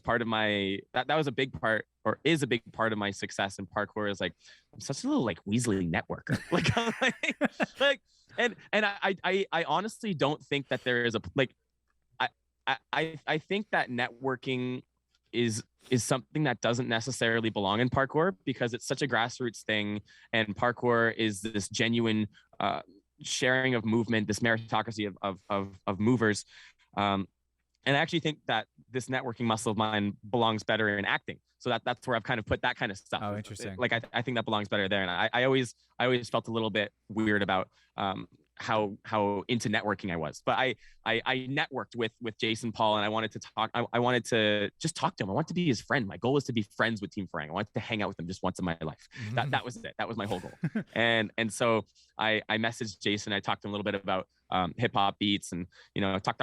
part of my, that was a big part, or is a big part of my success in parkour, is like, I'm such a little like Weasley networker. And I honestly don't think that there is a, like, I think that networking is something that doesn't necessarily belong in parkour, because it's such a grassroots thing, and parkour is this genuine sharing of movement, this meritocracy of movers. And I actually think that this networking muscle of mine belongs better in acting. So that's where I've kind of put that kind of stuff. Oh, interesting. Like I think that belongs better there. And I always felt a little bit weird about how into networking I was. But I networked with Jason Paul, and I wanted to talk. I wanted to just talk to him. I wanted to be his friend. My goal was to be friends with Team Farang. I wanted to hang out with them just once in my life. That was it. That was my whole goal. And so I messaged Jason. I talked to him a little bit about hip hop beats, and, you know, talk.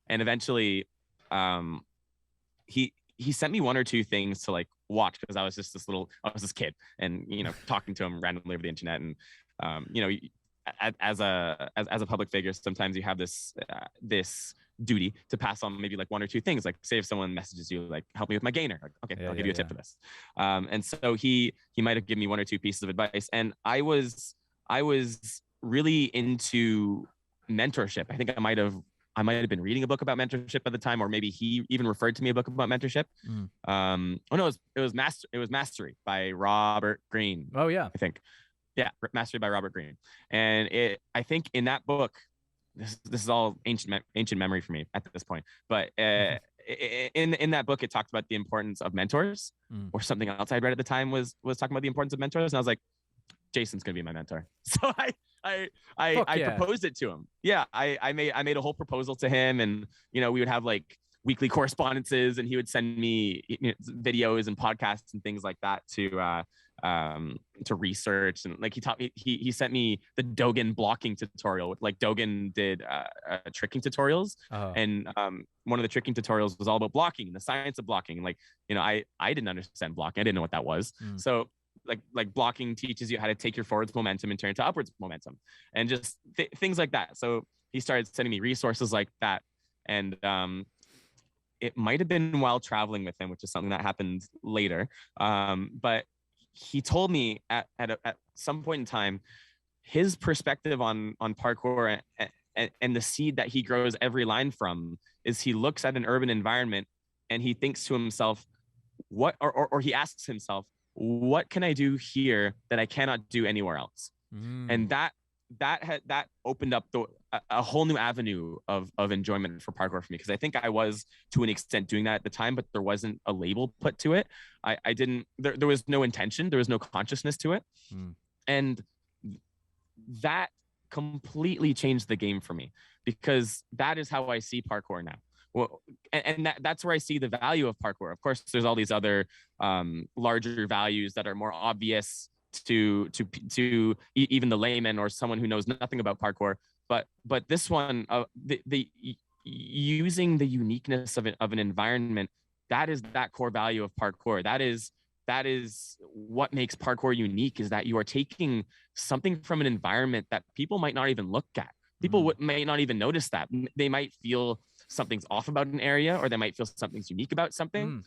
And eventually he sent me one or two things to like watch, because I was this kid, and, you know, talking to him randomly over the internet. And you know, as a public figure, sometimes you have this duty to pass on maybe like one or two things. Like, say if someone messages you like, help me with my gainer, like, okay, I'll give you a tip for this. And so he might have given me one or two pieces of advice, and I was really into mentorship. I think I might have been reading a book about mentorship at the time, or maybe he even referred to me a book about mentorship. Oh no, it was Mastery by Robert Greene. Oh yeah, I think. Yeah, Mastery by Robert Greene. And I think in that book, this is all ancient memory for me at this point, but in that book, it talked about the importance of mentors, or something else I'd read at the time was talking about the importance of mentors. And I was like, Jason's gonna be my mentor. So I proposed it to him. Yeah, I made a whole proposal to him, and, you know, we would have like weekly correspondences, and he would send me, you know, videos and podcasts and things like that to to research, and like he taught me, he sent me the Dogen blocking tutorial. Like Dogen did tricking tutorials, and one of the tricking tutorials was all about blocking, the science of blocking. Like, you know, I didn't understand blocking. I didn't know what that was. So like blocking teaches you how to take your forwards momentum and turn it to upwards momentum, and just things like that. So he started sending me resources like that, and it might have been while traveling with him, which is something that happened later. But he told me at some point in time, his perspective on parkour and the seed that he grows every line from is he looks at an urban environment and he thinks to himself, what, or he asks himself, what can I do here that I cannot do anywhere else? And that opened up a whole new avenue of enjoyment for parkour for me, because I think I was to an extent doing that at the time, but there wasn't a label put to it. I didn't, there was no intention, there was no consciousness to it. And that completely changed the game for me, because that is how I see parkour now. Well, and that's where I see the value of parkour. Of course, there's all these other larger values that are more obvious to even the layman or someone who knows nothing about parkour. But this one, the using the uniqueness of an environment, that is that core value of parkour. That is what makes parkour unique, is that you are taking something from an environment that people might not even look at. People may not even notice that. They might feel something's off about an area, or they might feel something's unique about something.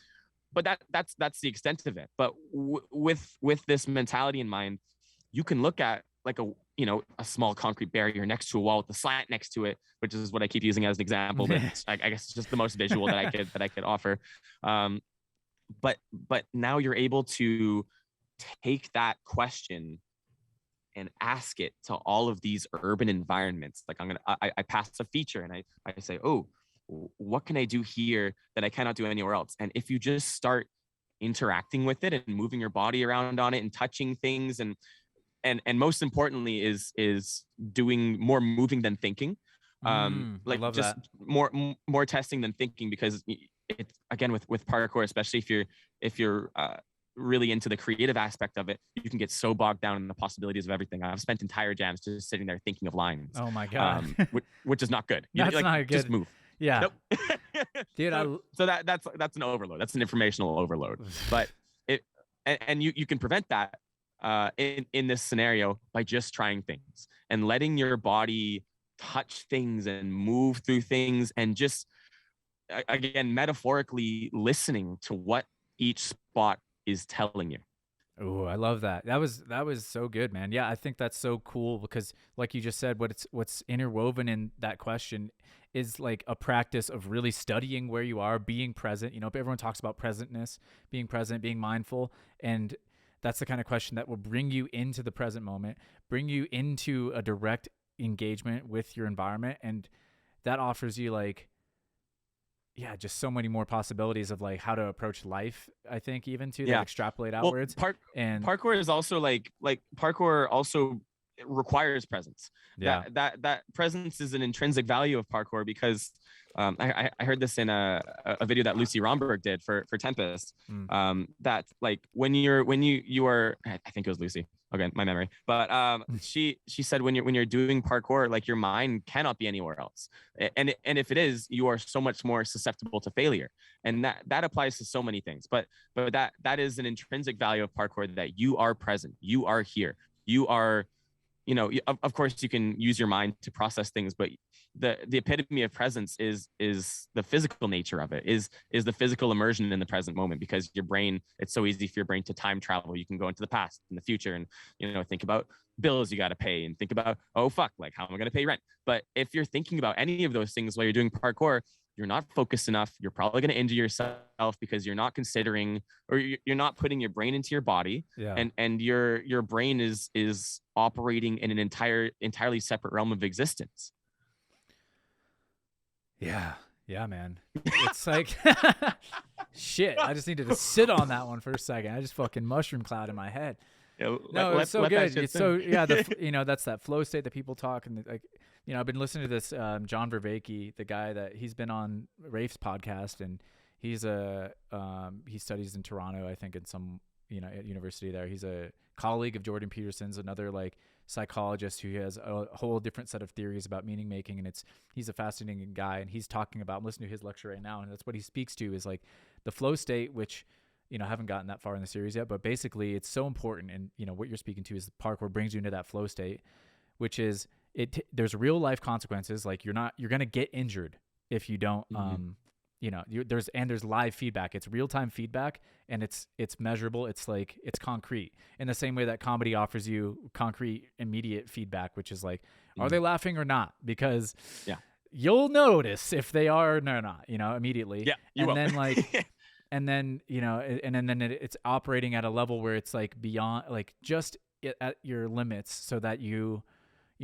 But that's the extent of it. But with this mentality in mind, you can look at like a small concrete barrier next to a wall with a slant next to it, which is what I keep using as an example, but I guess it's just the most visual that I could offer. But now you're able to take that question and ask it to all of these urban environments. Like I pass a feature and I say, oh, what can I do here that I cannot do anywhere else? And if you just start interacting with it and moving your body around on it and touching things, and most importantly is doing more moving than thinking. Like just that. more testing than thinking, because it's, again, with parkour, especially if you're really into the creative aspect of it, you can get so bogged down in the possibilities of everything. I've spent entire jams just sitting there thinking of lines. Oh my God. Which is not good. That's like, not good. Just move. Yeah. Nope. Dude, so that's an overload. That's an informational overload. But you can prevent that in this scenario by just trying things and letting your body touch things and move through things, and just, again, metaphorically listening to what each spot is telling you. Oh, I love that. That was so good, man. Yeah, I think that's so cool, because like you just said, what's interwoven in that question is like a practice of really studying where you are, being present. You know, everyone talks about presentness, being present, being mindful, and that's the kind of question that will bring you into the present moment, bring you into a direct engagement with your environment, and that offers you like, yeah, just so many more possibilities of like how to approach life, I think, even to that extrapolate outwards. And parkour is also like parkour also requires presence. Yeah. That presence is an intrinsic value of parkour, because I heard this in a video that Lucy Romberg did for Tempest. That like when you are, I think it was Lucy. Okay, my memory. But she said when you're doing parkour, like your mind cannot be anywhere else. And if it is, you are so much more susceptible to failure. And that applies to so many things. But that is an intrinsic value of parkour, that you are present, you are here, you are, you know, of course you can use your mind to process things, but the epitome of presence is the physical nature of it, is the physical immersion in the present moment, because your brain, it's so easy for your brain to time travel. You can go into the past and the future, and, you know, think about bills you got to pay, and think about, oh fuck, like how am I going to pay rent? But if you're thinking about any of those things while you're doing parkour, you're not focused enough. You're probably going to injure yourself, because you're not considering, or you're not putting your brain into your body. Yeah. And your brain is operating in an entirely separate realm of existence. Yeah, man. It's like, shit. I just needed to sit on that one for a second. I just fucking mushroom cloud in my head. Yeah, no, it's so good. It's so, yeah. You know, that's that flow state that people talk, and like, you know, I've been listening to this John Vervaeke, the guy that he's been on Rafe's podcast, and he's he studies in Toronto, I think, in some at university there. He's a colleague of Jordan Peterson's, another like psychologist who has a whole different set of theories about meaning making. And he's a fascinating guy, and he's talking about, I'm listening to his lecture right now, and that's what he speaks to is like the flow state, which, I haven't gotten that far in the series yet, but basically it's so important. And, what you're speaking to is parkour brings you into that flow state, which is there's real life consequences. Like you're going to get injured if you don't, there's live feedback. It's real time feedback, and it's measurable. It's like, it's concrete in the same way that comedy offers you concrete, immediate feedback, which is like, are they laughing or not? Because you'll notice if they are or not, immediately. Yeah. You will. Then like, and then, and then it's operating at a level where it's like beyond, like just at your limits, so that you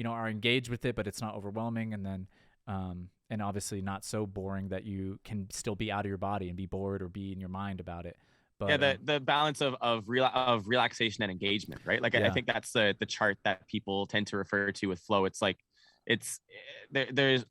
are engaged with it, but it's not overwhelming. And then, and obviously not so boring that you can still be out of your body and be bored or be in your mind about it. But the balance of relaxation and engagement, right? Like I think that's the chart that people tend to refer to with flow. It's like it's it's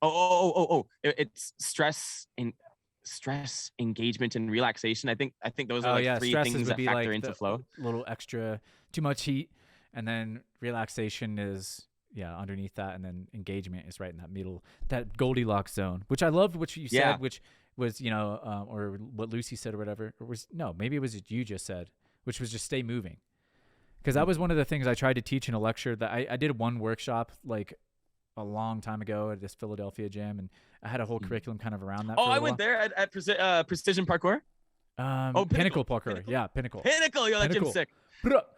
stress, engagement, and relaxation. I think those are like three things that factor like into flow. Little extra, too much heat, and then relaxation is underneath that, and then engagement is right in that middle, that Goldilocks zone, which I loved what you said, which was or what Lucy said or whatever, or maybe it was what you just said, which was just stay moving, because that was one of the things I tried to teach in a lecture that I did one workshop like a long time ago at this Philadelphia gym, and I had a whole curriculum kind of around that. I went there at Precision Parkour. Pinnacle Parkour. Yeah, Pinnacle. Yo, that gym's sick.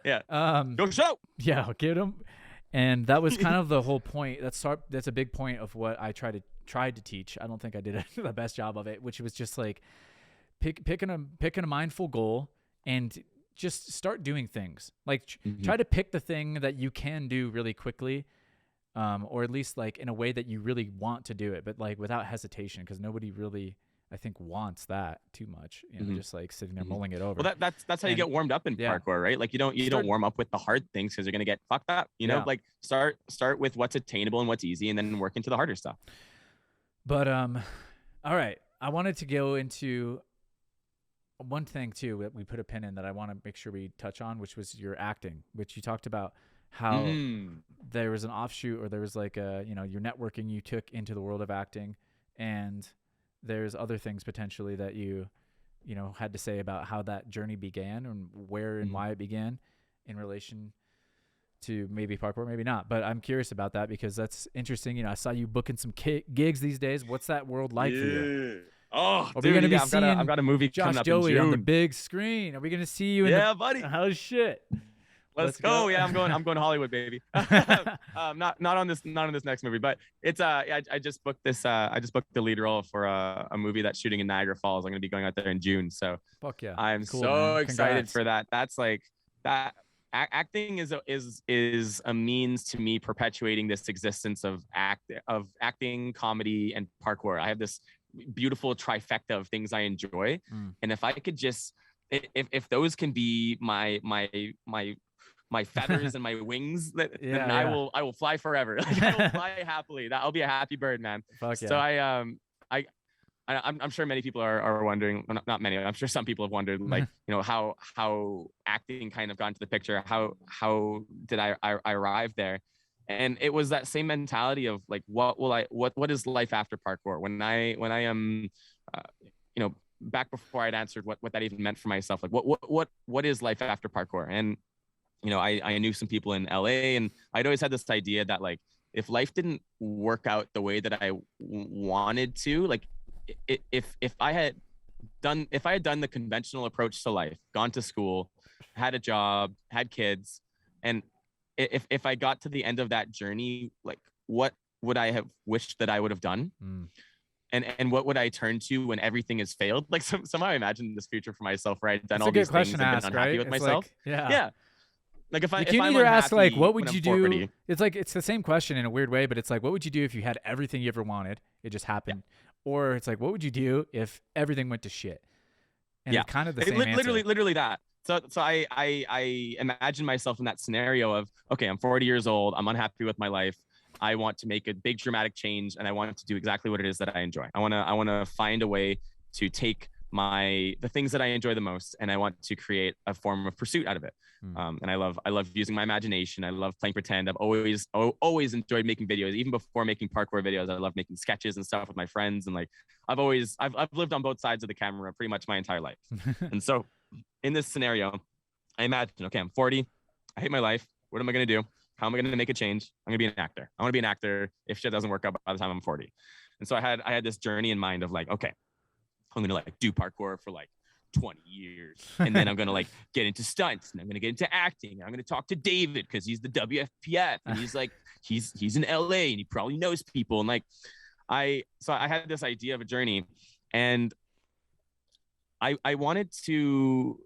Yeah. Go show. Yeah, I'll get them. And that was kind of the whole point. That's a big point of what I tried to teach. I don't think I did the best job of it, which was just like picking a mindful goal and just start doing things. Like try to pick the thing that you can do really quickly, or at least like in a way that you really want to do it, but like without hesitation, because nobody really, I think, wants that too much. Just like sitting there mulling it over. Well, that's how you get warmed up in parkour, right? Like you don't warm up with the hard things, because you're gonna get fucked up. Like start with what's attainable and what's easy, and then work into the harder stuff. But all right, I wanted to go into one thing too that we put a pin in that I want to make sure we touch on, which was your acting, which you talked about how there was an offshoot, or there was like your networking you took into the world of acting, and there's other things potentially that you had to say about how that journey began, and where and why it began in relation to maybe parkour, maybe not. But I'm curious about that, because that's interesting. I saw you booking some gigs these days. What's that world like for you? Oh, are dude, I've got a movie coming up Dohy in June on the big screen. Are we gonna see you? Buddy. Oh shit. Let's go. Yeah, I'm going to Hollywood, baby. Not on this next movie, but it's I just booked this. I just booked the lead role for a movie that's shooting in Niagara Falls. I'm going to be going out there in June. So fuck yeah, I'm cool, so man. excited for that. That's like that. Acting is a means to me perpetuating this existence of acting, comedy, and parkour. I have this beautiful trifecta of things I enjoy, and if I could just, if those can be my feathers and my wings, then I will fly forever. Like, I will fly happily. I'll be a happy bird, man. Fuck yeah. So I'm sure many people are wondering, well, not many, I'm sure some people have wondered, like, how acting kind of got into the picture. How did I arrive there? And it was that same mentality of like, what is life after parkour? When I am, back before I'd answered what that even meant for myself, like what is life after parkour? And I knew some people in LA, and I'd always had this idea that like, if life didn't work out the way that I wanted to, like if I had done the conventional approach to life, gone to school, had a job, had kids, and if I got to the end of that journey, like what would I have wished that I would have done? And what would I turn to when everything has failed? Like somehow I imagined this future for myself where I'd done all these things and been unhappy with myself. Like, yeah. Like if you I'm either ask like, what would you do? 40, it's like, it's the same question in a weird way, but it's like, what would you do if you had everything you ever wanted? It just happened. Yeah. Or it's like, what would you do if everything went to shit? And it's kind of the same answer. Literally that. So I imagine myself in that scenario of, okay, I'm 40 years old. I'm unhappy with my life. I want to make a big dramatic change, and I want to do exactly what it is that I enjoy. I want to find a way to take the things that I enjoy the most, and I want to create a form of pursuit out of it. And I love using my imagination. I love playing pretend. I've always enjoyed making videos. Even before making parkour videos, I love making sketches and stuff with my friends. And like I've lived on both sides of the camera pretty much my entire life. And so in this scenario, I imagine, okay, I'm 40. I hate my life. What am I going to do? How am I going to make a change? I'm going to be an actor. I want to be an actor if shit doesn't work out by the time I'm 40. And so I had this journey in mind of like, okay, I'm going to like do parkour for like 20 years. And then I'm going to like get into stunts, and I'm going to get into acting. I'm going to talk to David because he's the WFPF, and he's like, he's in LA and he probably knows people. And like, so I had this idea of a journey, and I wanted to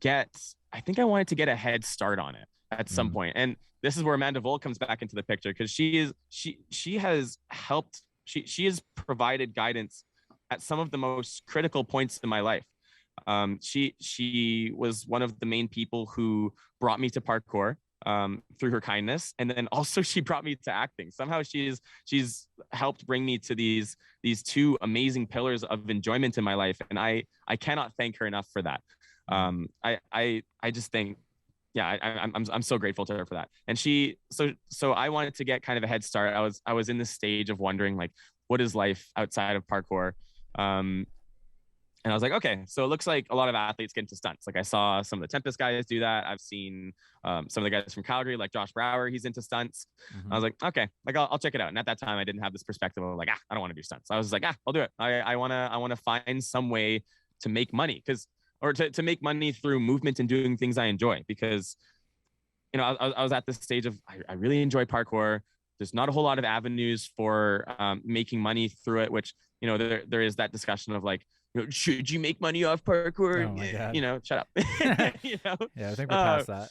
get a head start on it at some point. And this is where Amanda Vold comes back into the picture, because she has helped, she has provided guidance at some of the most critical points in my life. She was one of the main people who brought me to parkour through her kindness, and then also she brought me to acting. Somehow she's helped bring me to these two amazing pillars of enjoyment in my life, and I cannot thank her enough for that. I just think, yeah, I'm so grateful to her for that. And so I wanted to get kind of a head start. I was in this stage of wondering, like, what is life outside of parkour? And I was like, okay, so it looks like a lot of athletes get into stunts. Like I saw some of the Tempest guys do that. I've seen some of the guys from Calgary, like Josh Brower, he's into stunts. I was like, okay, like I'll check it out. And at that time, I didn't have this perspective of like, I don't want to do stunts. I was like, I'll do it. I want to find some way to make money, or to make money through movement and doing things I enjoy. Because, you know, I was at this stage of, I really enjoy parkour. There's not a whole lot of avenues for making money through it, which, you know, there is that discussion of like, you know, should you make money off parkour? Oh my God. You know, shut up. You know? Yeah, I think we're past that.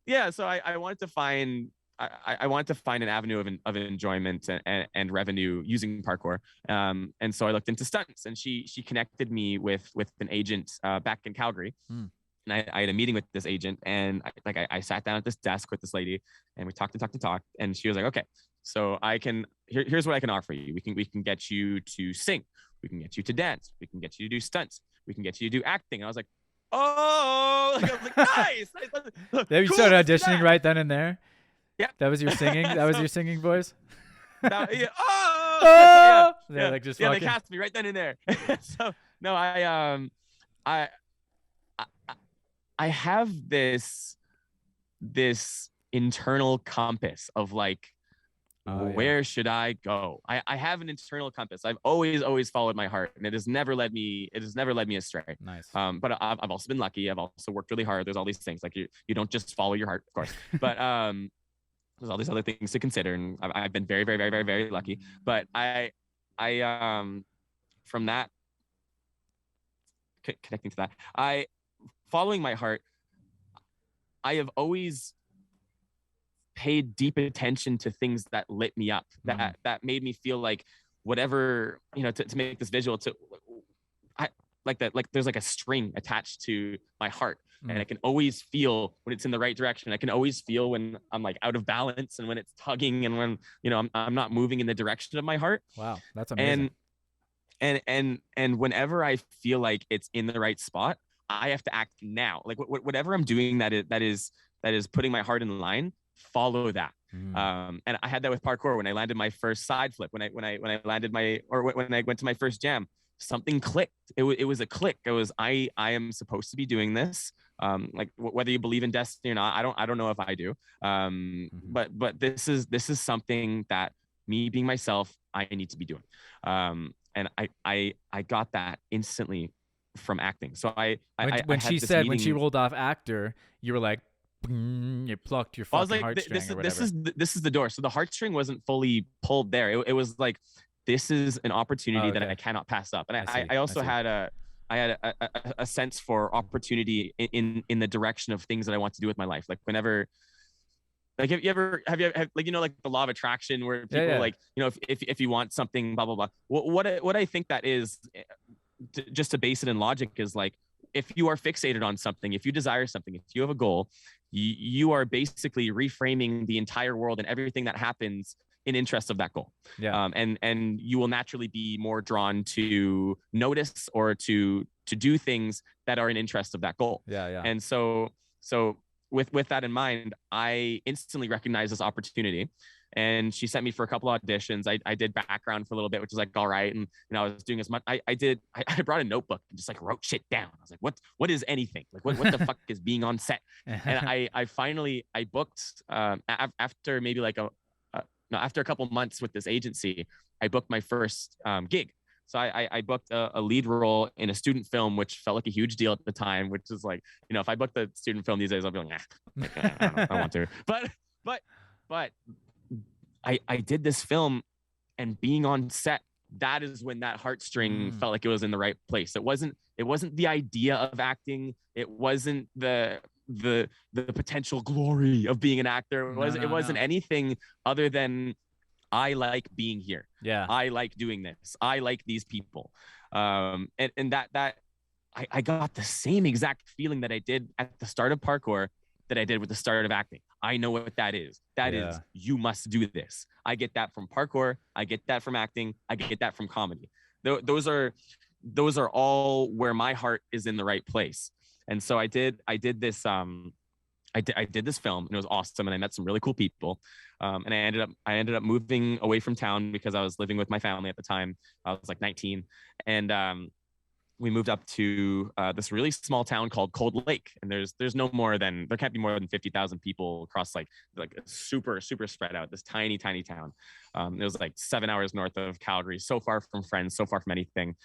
Yeah, so I wanted to find an avenue of enjoyment and revenue using parkour. And so I looked into stunts, and she connected me with an agent back in Calgary. And I had a meeting with this agent, and I sat down at this desk with this lady, and we talked, and she was like, okay, so here's what I can offer you. We can get you to sing. We can get you to dance. We can get you to do stunts. We can get you to do acting. And I was like, oh, I was like, nice. Have you started auditioning right then and there? Yeah. That was your singing? That was your singing voice? Yeah. Oh! Oh! Yeah. Like just they cast me right then and there. So, no, I have this internal compass of like, where should I go? I have an internal compass. I've always followed my heart, and it has never led me astray. Nice. But I've also been lucky. I've also worked really hard. There's all these things, like you don't just follow your heart, of course, but there's all these other things to consider, and I've been very, very, very, very, very lucky. But I from that, connecting to that, following my heart, I have always paid deep attention to things that lit me up, that made me feel like whatever, you know, to make this visual, like there's like a string attached to my heart, and I can always feel when it's in the right direction. I can always feel when I'm like out of balance, and when it's tugging, and when, you know, I'm not moving in the direction of my heart. Wow, that's amazing. And whenever I feel like it's in the right spot, I have to act now. Like whatever I'm doing that is putting my heart in line, follow that. And I had that with parkour. When I landed my first side flip, when I landed when I went to my first jam, something clicked. It was a click. It was, I am supposed to be doing this. Like whether you believe in destiny or not, I don't know if I do. But this is something that, me being myself, I need to be doing. And I got that instantly from acting. So when she rolled off actor, you were like, you plucked your fucking heartstring or whatever. This is the door. So the heartstring wasn't fully pulled there. It was like, this is an opportunity that I cannot pass up. And I also had a sense for opportunity in the direction of things that I want to do with my life. Like whenever, like have you ever like, you know, like the law of attraction, where people like, you know, if you want something, blah blah blah. What I think that is, just to base it in logic, is like, if you are fixated on something, if you desire something, if you have a goal, you are basically reframing the entire world and everything that happens in interest of that goal. Yeah. And you will naturally be more drawn to notice or to do things that are in interest of that goal. Yeah. And so with that in mind, I instantly recognized this opportunity. And she sent me for a couple auditions. I did background for a little bit, which is like all right. And I was doing as much. I brought a notebook and just like wrote shit down. I was like, what is anything? Like what the fuck is being on set? And I finally booked after maybe like after a couple months with this agency, I booked my first gig. So I booked a lead role in a student film, which felt like a huge deal at the time, which is like, if I booked the student film these days, I'll be like, I don't want to. But I did this film, and being on set, that is when that heartstring felt like it was in the right place. It wasn't the idea of acting. It wasn't the potential glory of being an actor. It wasn't anything other than, I like being here. Yeah. I like doing this. I like these people. And that I got the same exact feeling that I did at the start of parkour that I did with the start of acting. I know what that is. That is, you must do this. I get that from parkour. I get that from acting. I get that from comedy. Those are all where my heart is in the right place. And so I did this I did this film, and it was awesome, and I met some really cool people. And I ended up moving away from town because I was living with my family at the time. I was like 19, and we moved up to this really small town called Cold Lake. And there can't be more than 50,000 people across like a super spread out, this tiny town. It was like 7 hours north of Calgary, so far from friends, so far from anything.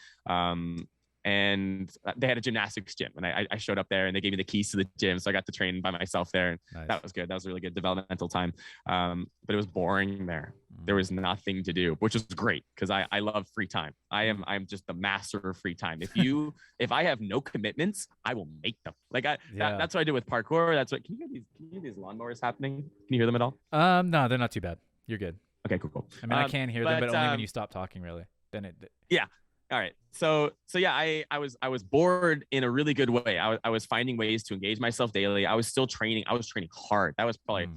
And they had a gymnastics gym, and I showed up there, and they gave me the keys to the gym, so I got to train by myself there. Nice. That was good. That was a really good developmental time. But it was boring there. There was nothing to do, which was great because I love free time. I'm just the master of free time. If I have no commitments, I will make them. Like that's what I did with parkour. That's what. Can you hear these lawnmowers happening? Can you hear them at all? No, they're not too bad. You're good. Okay, cool. I mean, I can hear them, but only when you stop talking, really. Then it. Yeah. All right. So yeah, I was bored in a really good way. I was finding ways to engage myself daily. I was still training. I was training hard. That was probably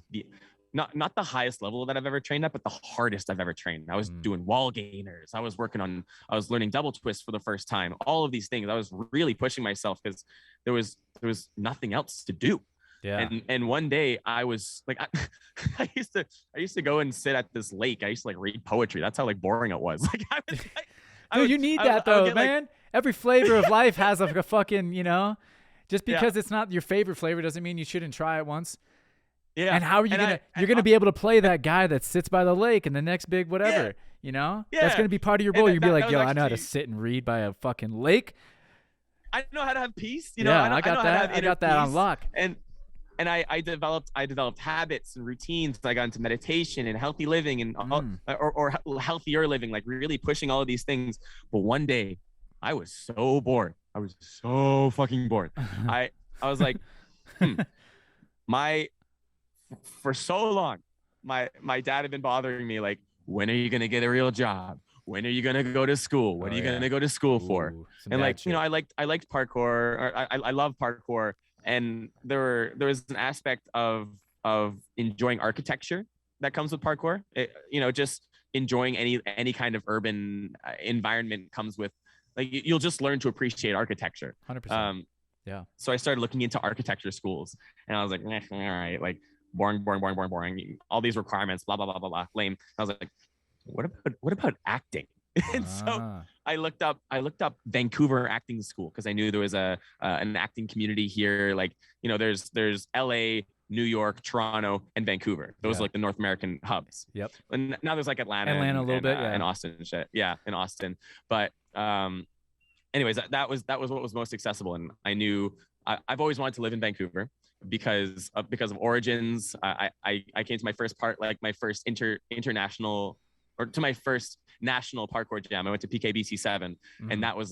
not the highest level that I've ever trained at, but the hardest I've ever trained. I was doing wall gainers. I was learning double twists for the first time. All of these things. I was really pushing myself because there was nothing else to do. Yeah. And one day I was like, I used to go and sit at this lake. I used to like read poetry. That's how like boring it was. Like I was like, Dude, you need that though, man. Like, every flavor of life has a fucking, just because it's not your favorite flavor doesn't mean you shouldn't try it once. Yeah. And how are you you're going to be able to play that guy that sits by the lake and the next big whatever, Yeah. That's going to be part of your role. You'll be like, yo, I know how to sit and read by a fucking lake. I know how to have peace. I got that on lock. And I developed habits and routines. I got into meditation and healthy living and or healthier living, like really pushing all of these things. But one day I was so bored. I was so fucking bored. I was like, for so long, my dad had been bothering me like, when are you going to get a real job? When are you going to go to school? What are you going to go to school for? And like, shit. I liked parkour, or I love parkour. And there was an aspect of enjoying architecture that comes with parkour. Just enjoying any kind of urban environment comes with, like, you'll just learn to appreciate architecture. 100%. Yeah. So I started looking into architecture schools, and I was like, all right, like boring. All these requirements, blah blah blah blah blah, lame. I was like, what about acting? And so I looked up Vancouver acting school because I knew there was an acting community here. Like, there's LA, New York, Toronto, and Vancouver. Those are like the North American hubs. Yep. And now there's like Atlanta a little bit, and Austin and shit. Yeah, in Austin. But anyways, that was what was most accessible. And I knew I've always wanted to live in Vancouver because of Origins. I came to my first my first international, or to my first national parkour jam. I went to PKBC 7, and that was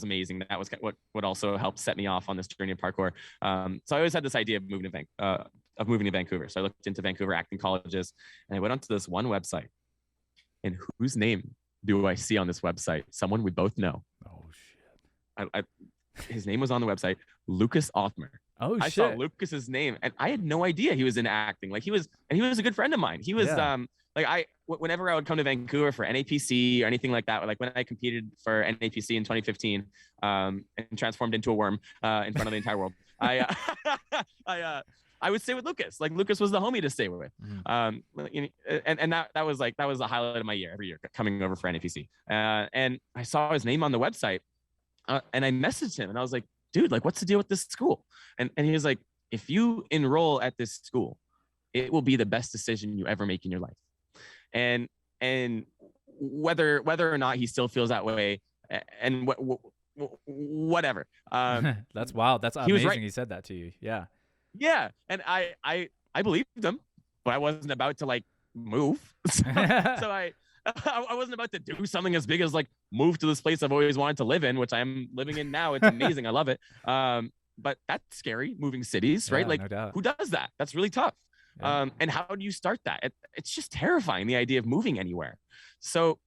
amazing. That was what also helped set me off on this journey of parkour. So I always had this idea of moving to Vancouver. So I looked into Vancouver acting colleges, and I went onto this one website. And whose name do I see on this website? Someone we both know. Oh shit! His name was on the website, Lucas Othmer. Oh shit! I saw Lucas's name, and I had no idea he was in acting. Like he was a good friend of mine. He was whenever I would come to Vancouver for NAPC or anything like that, like when I competed for NAPC in 2015, and transformed into a worm in front of the entire world, I would stay with Lucas. Like Lucas was the homie to stay with. And that was the highlight of my year every year coming over for NAPC. And I saw his name on the website, and I messaged him and I was like, dude, like, what's the deal with this school? And he was like, if you enroll at this school, it will be the best decision you ever make in your life. And whether or not he still feels that way, and whatever. That's wild. That's amazing. Right. He said that to you. Yeah. Yeah. And I believed him, but I wasn't about to like move. So I wasn't about to do something as big as like move to this place I've always wanted to live in, which I'm living in now. It's amazing. I love it. But that's scary, moving cities, right? Like, no, who does that? That's really tough. Yeah. And how do you start that? It's just terrifying, the idea of moving anywhere. So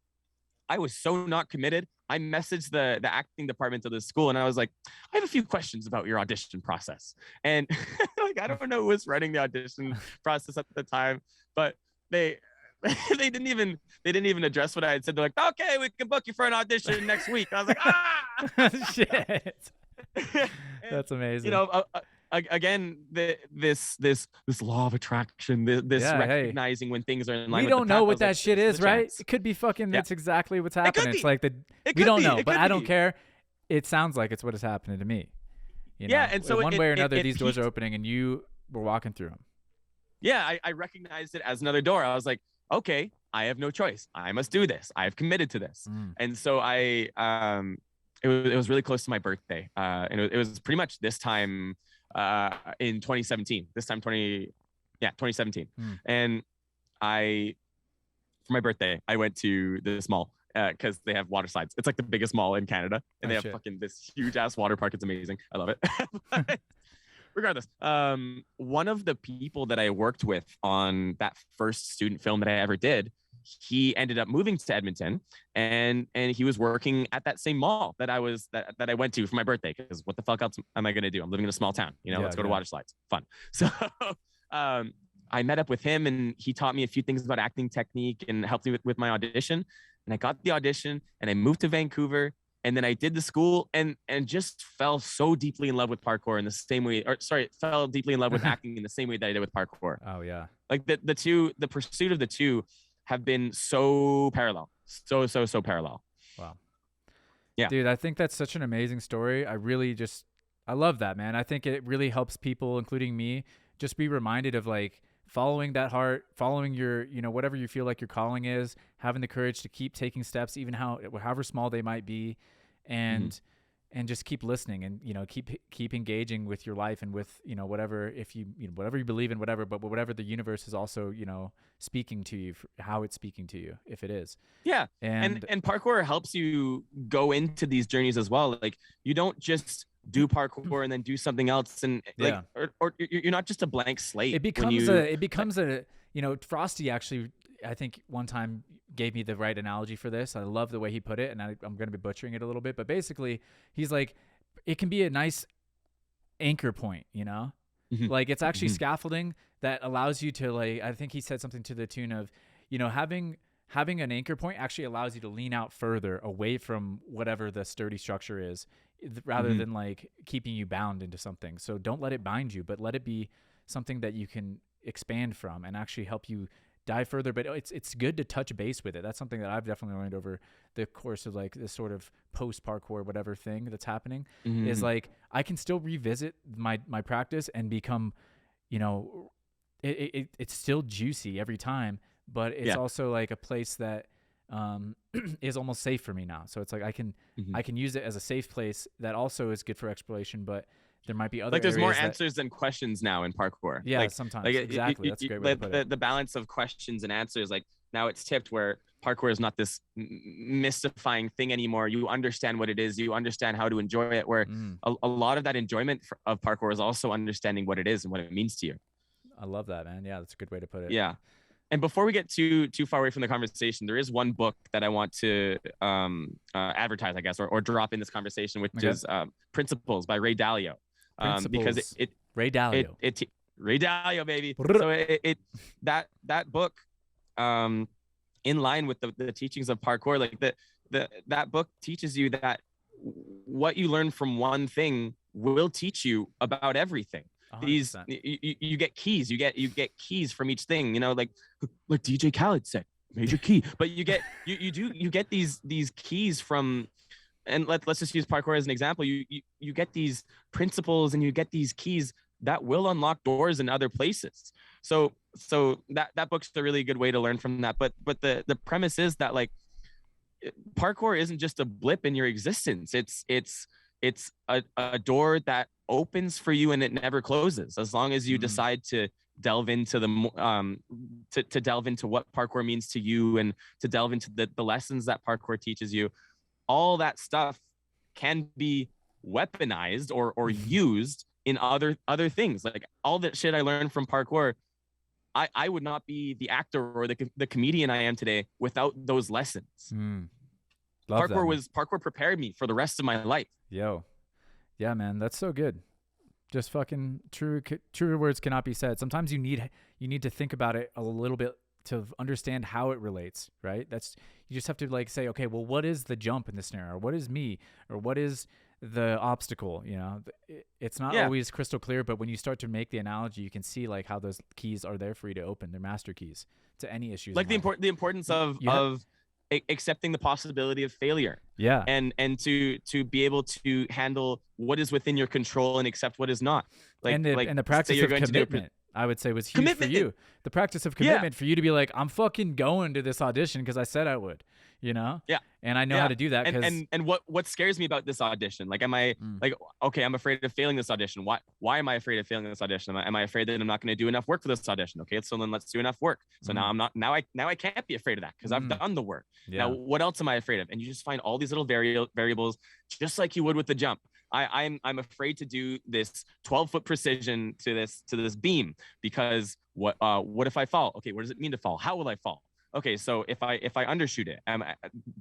I was so not committed. I messaged the acting department of the school and I was like, I have a few questions about your audition process. And like, I don't know who was running the audition process at the time, but they didn't even address what I had said. They're like, okay, we can book you for an audition next week. I was like, shit. That's amazing. You know, again, this law of attraction, this recognizing when things are in line. We don't know what that shit is, right? It could be fucking. That's exactly what's happening. It's like we don't know, but I don't care. It sounds like it's what is happening to me. You know? Yeah, and so one way or another, these doors are opening, and you were walking through them. Yeah, I recognized it as another door. I was like, okay, I have no choice. I must do this. I have committed to this. And so it was really close to my birthday. And it was pretty much this time in 2017. This time 2017. And for my birthday, I went to this mall because they have water slides. It's like the biggest mall in Canada, and they have fucking this huge ass water park. It's amazing. I love it. But regardless, one of the people that I worked with on that first student film that I ever did, he ended up moving to Edmonton, and he was working at that same mall that I went to for my birthday. Because what the fuck else am I gonna do? I'm living in a small town, you know. Let's go to water slides, fun. So I met up with him, and he taught me a few things about acting technique and helped me with my audition. And I got the audition, and I moved to Vancouver, and then I did the school, and just fell so deeply in love with parkour in the same way, fell deeply in love with acting in the same way that I did with parkour. Oh yeah, like the pursuit of the two have been so parallel, so parallel. Wow. Yeah, dude, I think that's such an amazing story. I love that, man. I think it really helps people, including me, just be reminded of like following that heart, following your, you know, whatever you feel like your calling is, having the courage to keep taking steps, even however small they might be, and just keep listening, and, you know, keep engaging with your life and with, you know, whatever you believe in, whatever, but whatever the universe is also, you know, speaking to you, how it's speaking to you, if it is. Yeah. And parkour helps you go into these journeys as well. Like, you don't just do parkour and then do something else, and like, or you're not just a blank slate. It becomes a, you know, Frosty actually, I think one time gave me the right analogy for this. I love the way he put it, and I'm going to be butchering it a little bit, but basically he's like, it can be a nice anchor point, you know, like it's actually scaffolding that allows you to, like, I think he said something to the tune of, you know, having an anchor point actually allows you to lean out further away from whatever the sturdy structure is, rather than like keeping you bound into something. So don't let it bind you, but let it be something that you can expand from and actually help you dive further. But it's good to touch base with it. That's something that I've definitely learned over the course of like this sort of post parkour whatever thing that's happening, is like I can still revisit my practice and become, you know, it's still juicy every time, but it's also like a place that is almost safe for me now. So it's like I can use it as a safe place that also is good for exploration, but there might be other, like, there's more answers than questions now in parkour. Yeah, like, sometimes. Like exactly. That's a great way to put it. The balance of questions and answers, like now it's tipped where parkour is not this mystifying thing anymore. You understand what it is. You understand how to enjoy it, where a lot of that enjoyment of parkour is also understanding what it is and what it means to you. I love that, man. Yeah, that's a good way to put it. Yeah. And before we get too far away from the conversation, there is one book that I want to advertise, I guess, or drop in this conversation, which is Principles by Ray Dalio. Because Ray Dalio, baby. So that book in line with the teachings of parkour. Like that book teaches you that what you learn from one thing will teach you about everything. 100%. You get keys, you get keys from each thing, you know, like DJ Khaled said, major key. But you get these keys from, and let's just use parkour as an example. You get these principles and you get these keys that will unlock doors in other places. So that book's a really good way to learn from that. But the premise is that, like, parkour isn't just a blip in your existence. It's a door that opens for you and it never closes, as long as you decide to delve into to delve into what parkour means to you, and to delve into the lessons that parkour teaches you. All that stuff can be weaponized or used in other things. Like, all that shit I learned from parkour, I would not be the actor or the comedian I am today without those lessons. Parkour prepared me for the rest of my life. Yo, yeah, man, that's so good. Just fucking truer words cannot be said. Sometimes you need to think about it a little bit to understand how it relates, right? You just have to, like, say, okay, well, what is the jump in this scenario? Or what is me? Or what is the obstacle? You know, it's not always crystal clear, but when you start to make the analogy, you can see, like, how those keys are there for you to open. They're master keys to any issues. Like the importance of accepting the possibility of failure. Yeah. And to be able to handle what is within your control and accept what is not. Like, and the practice of commitment, I would say, was huge for you. The practice of commitment for you to be like, I'm fucking going to this audition because I said I would, you know? Yeah. And I know how to do that. And what scares me about this audition? Like, am I like, okay, I'm afraid of failing this audition. Why am I afraid of failing this audition? Am I afraid that I'm not going to do enough work for this audition? Okay, so then let's do enough work. So now I can't be afraid of that because I've done the work. Yeah. Now, what else am I afraid of? And you just find all these little variables, just like you would with the jump. I'm afraid to do this 12-foot precision to this beam because what if I fall? Okay, what does it mean to fall? How will I fall? Okay, so if I undershoot it,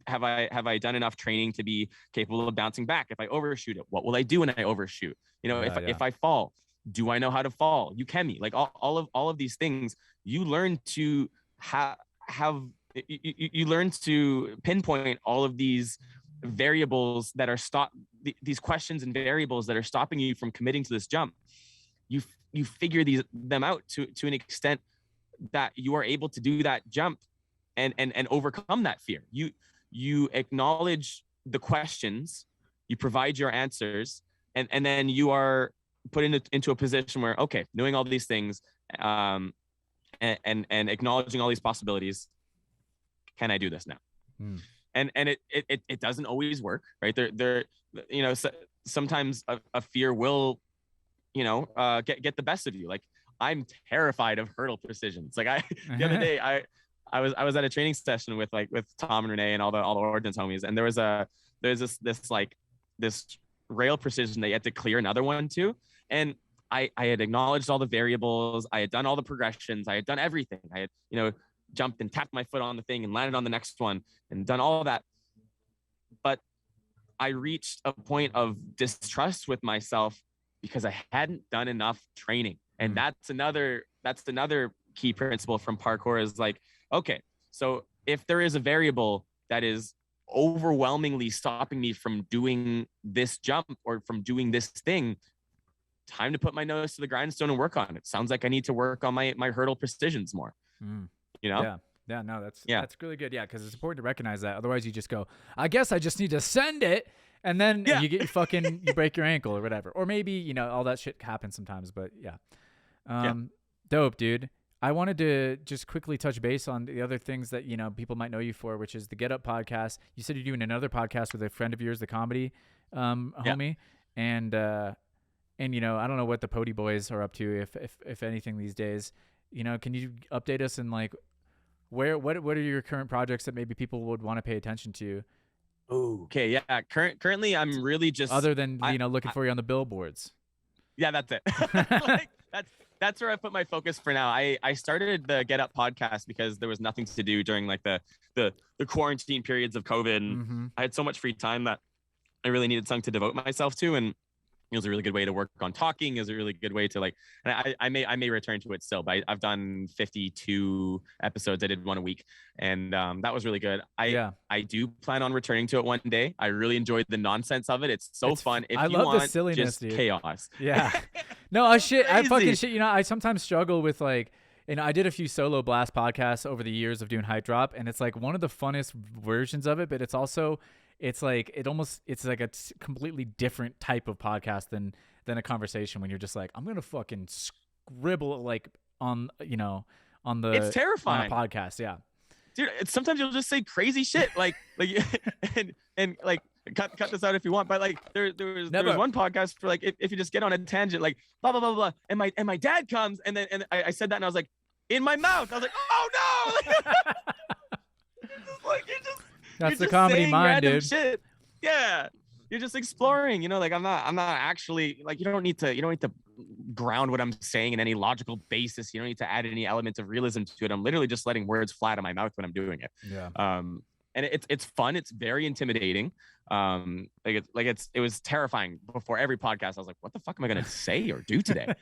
have I done enough training to be capable of bouncing back? If I overshoot it, what will I do when I overshoot? You know, if I fall, do I know how to fall? Ukemi, like all of these things, you learn to you learn to pinpoint all of these variables that are these questions and variables that are stopping you from committing to this jump. You figure them out to an extent that you are able to do that jump and overcome that fear. You acknowledge the questions, you provide your answers, and then you are put into a position where, okay, knowing all these things, and acknowledging all these possibilities, can I do this now? And it doesn't always work, right? There you know, sometimes a fear will, you know, get the best of you. Like, I'm terrified of hurdle precisions. Like, the other day I was at a training session with Tom and Renee and all the ordnance homies, and there's this rail precision that you had to clear another one too. And I had acknowledged all the variables, I had done all the progressions, I had done everything. I had, you know, jumped and tapped my foot on the thing and landed on the next one and done all of that. But I reached a point of distrust with myself because I hadn't done enough training. And that's another key principle from parkour is like, okay, so if there is a variable that is overwhelmingly stopping me from doing this jump or from doing this thing, time to put my nose to the grindstone and work on it. Sounds like I need to work on my hurdle precisions more. You know? Yeah, no, that's really good. Yeah, because it's important to recognize that. Otherwise, you just go, I guess I just need to send it, and then you get you break your ankle or whatever. Or maybe, you know, all that shit happens sometimes. But dope, dude. I wanted to just quickly touch base on the other things that, you know, people might know you for, which is the Get Up podcast. You said you're doing another podcast with a friend of yours, the comedy homie, and you know, I don't know what the Podi Boys are up to, if anything these days. You know, can you update us in like what are your current projects that maybe people would want to pay attention to? Oh, okay, yeah. Currently, I'm really just other than looking for you on the billboards. Yeah, that's it. Like, that's where I put my focus for now. I started the Get Up podcast because there was nothing to do during like the quarantine periods of COVID, and I had so much free time that I really needed something to devote myself to. And It was a really good way to work on talking. It was a really good way to like, and I may return to it still, but I've done 52 episodes. I did one a week, and that was really good. I do plan on returning to it one day. I really enjoyed the nonsense of it. It's so fun. If I you love want the silliness, just dude. chaos. Yeah. No, I fucking shit. You know, I sometimes struggle with like, and I did a few solo blast podcasts over the years of doing Hype Drop, and it's like one of the funnest versions of it, but it's also, it's like it's like a completely different type of podcast than a conversation when you're just like, I'm gonna fucking scribble like on on the It's terrifying on a podcast. Yeah, dude. Sometimes you'll just say crazy shit like and like cut this out if you want, but like there was one podcast for like if you just get on a tangent like blah blah blah blah, and my dad comes and I said that and I was like in my mouth. I was like, oh no. Like that's the comedy mind, dude. Shit. Yeah, you're just exploring. You know, like I'm not actually like you don't need to ground what I'm saying in any logical basis. You don't need to add any elements of realism to it. I'm literally just letting words fly out of my mouth when I'm doing it. Yeah. And it's fun. It's very intimidating. It was terrifying before every podcast. I was like, what the fuck am I gonna say or do today?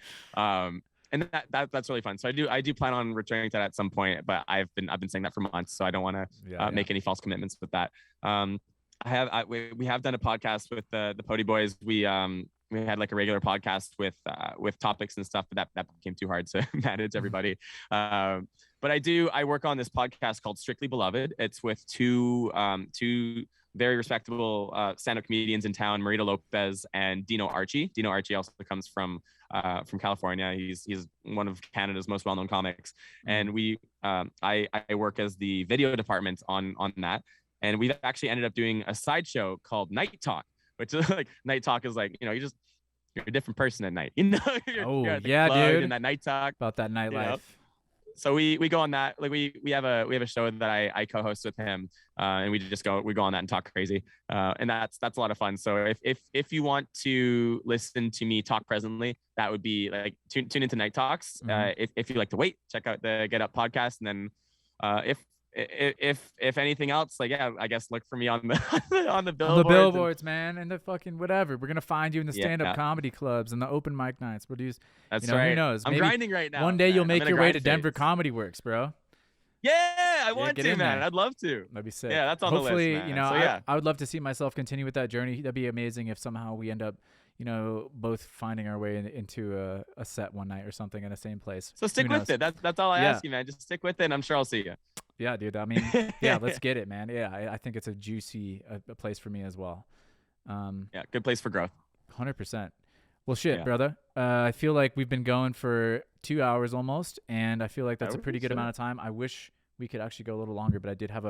And that's really fun. So I do plan on returning to that at some point, but I've been saying that for months, so I don't want to make any false commitments with that. We have done a podcast with the Podi Boys. We had like a regular podcast with topics and stuff, but that became too hard to manage everybody. But I work on this podcast called Strictly Beloved. It's with two very respectable stand-up comedians in town, Marita Lopez and Dino Archie. Dino Archie also comes from California. He's one of Canada's most well-known comics. And I work as the video department on that. And we've actually ended up doing a sideshow called Night Talk, which is like Night Talk is like, you're a different person at night. You're yeah, dude. In that Night Talk about that nightlife. So we go on that. Like we have a show that I co-host with him, and we go on that and talk crazy, and that's a lot of fun. So if you want to listen to me talk presently, that would be like tune into Night Talks. If you like to wait, check out the Get Up podcast, and then if anything else, like I guess look for me on the billboards, man, and the fucking whatever. We're gonna find you in the stand-up comedy clubs and the open mic nights. That's right. Who knows? I'm grinding right now. One day you'll make your way to Denver Comedy Works, bro. Yeah, I want to, man. I'd love to. That'd be sick. Yeah, that's on the list, man. Hopefully, I would love to see myself continue with that journey. That'd be amazing if somehow we end up, both finding our way into a set one night or something in the same place. So stick with it. That's all I ask you, man. Just stick with it, and I'm sure I'll see you. Yeah, dude. I mean, let's get it, man. Yeah, I think it's a juicy a place for me as well. Yeah, good place for growth. 100%. Well, shit, brother. I feel like we've been going for 2 hours almost, and I feel like that's a pretty good amount of time. I wish we could actually go a little longer, but I did have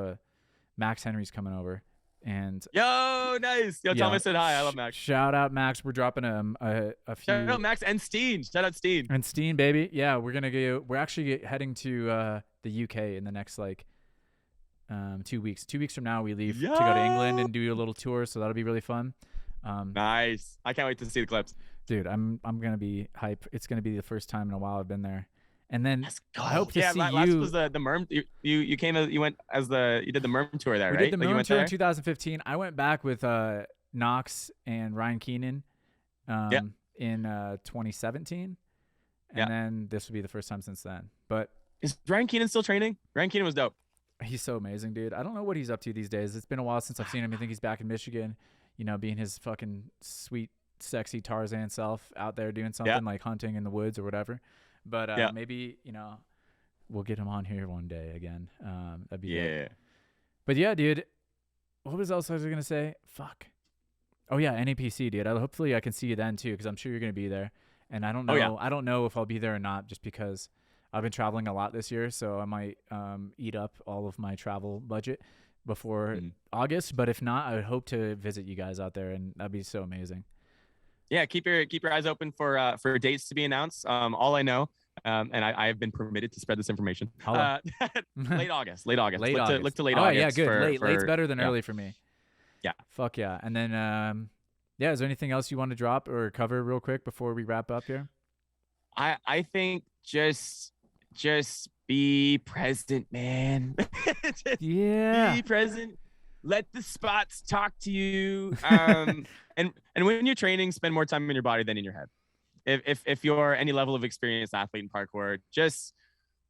Max Henry's coming over. And yo, nice. Yo, Thomas said hi. I love Max. Shout out Max. We're dropping a few. Shout out Max and Steen. Shout out Steen. And Steen, baby. Yeah, we're actually heading to the UK in the next 2 weeks. 2 weeks from now, we leave to go to England and do a little tour. So that'll be really fun. Nice. I can't wait to see the clips. Dude, I'm gonna be hype. It's gonna be the first time in a while I've been there. And then I hope to see last you. Was the Merm. You you did the Merm tour there, right? We did the Merm tour in 2015. I went back with Knox and Ryan Keenan in 2017. And then this would be the first time since then. But is Ryan Keenan still training? Ryan Keenan was dope. He's so amazing, dude. I don't know what he's up to these days. It's been a while since I've seen him. I think he's back in Michigan, being his fucking sweet, sexy Tarzan self out there doing something like hunting in the woods or whatever. But maybe, we'll get him on here one day again. That'd be good. But yeah, dude, what was else I was going to say? Fuck. Oh yeah, NAPC, dude. Hopefully I can see you then too, because I'm sure you're going to be there. And I don't know. I don't know if I'll be there or not, just because I've been traveling a lot this year, so I might eat up all of my travel budget before August. But if not, I would hope to visit you guys out there, and that'd be so amazing. Yeah, keep your eyes open for dates to be announced. All I know, and I have been permitted to spread this information. Late August. Look to late August. Oh yeah, good. Late's better than early for me. Yeah. Fuck yeah. And then is there anything else you want to drop or cover real quick before we wrap up here? I think just be present, man. Be present. let the spots talk to you. And when you're training, spend more time in your body than in your head. If you're any level of experienced athlete in parkour, just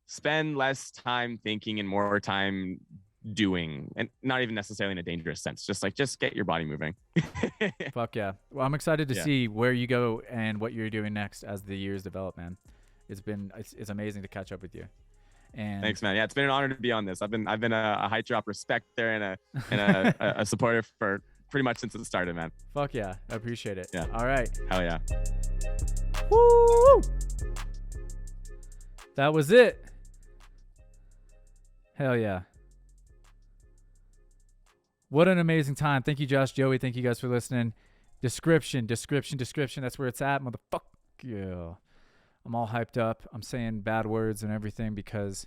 spend less time thinking and more time doing, and not even necessarily in a dangerous sense. Just get your body moving. Fuck yeah. Well, I'm excited to see where you go and what you're doing next as the years develop, man. It's amazing to catch up with you. And thanks, man. Yeah, it's been an honor to be on this. I've been a height drop respecter and a supporter for pretty much since it started, man. Fuck yeah. I appreciate it. Yeah. All right. Hell yeah. Woo! That was it. Hell yeah. What an amazing time. Thank you, Josh, Joey. Thank you guys for listening. Description. That's where it's at, motherfucker. Yeah. I'm all hyped up. I'm saying bad words and everything because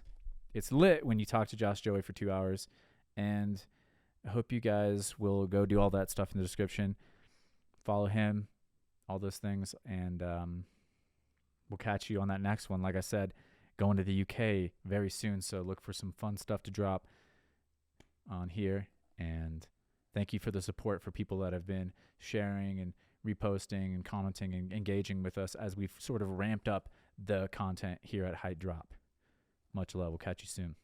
it's lit when you talk to Josh, Joey for 2 hours. And I hope you guys will go do all that stuff in the description. Follow him, all those things. And we'll catch you on that next one. Like I said, going to the UK very soon. So look for some fun stuff to drop on here. And thank you for the support for people that have been sharing and reposting and commenting and engaging with us as we've sort of ramped up the content here at Height Drop. Much love. We'll catch you soon.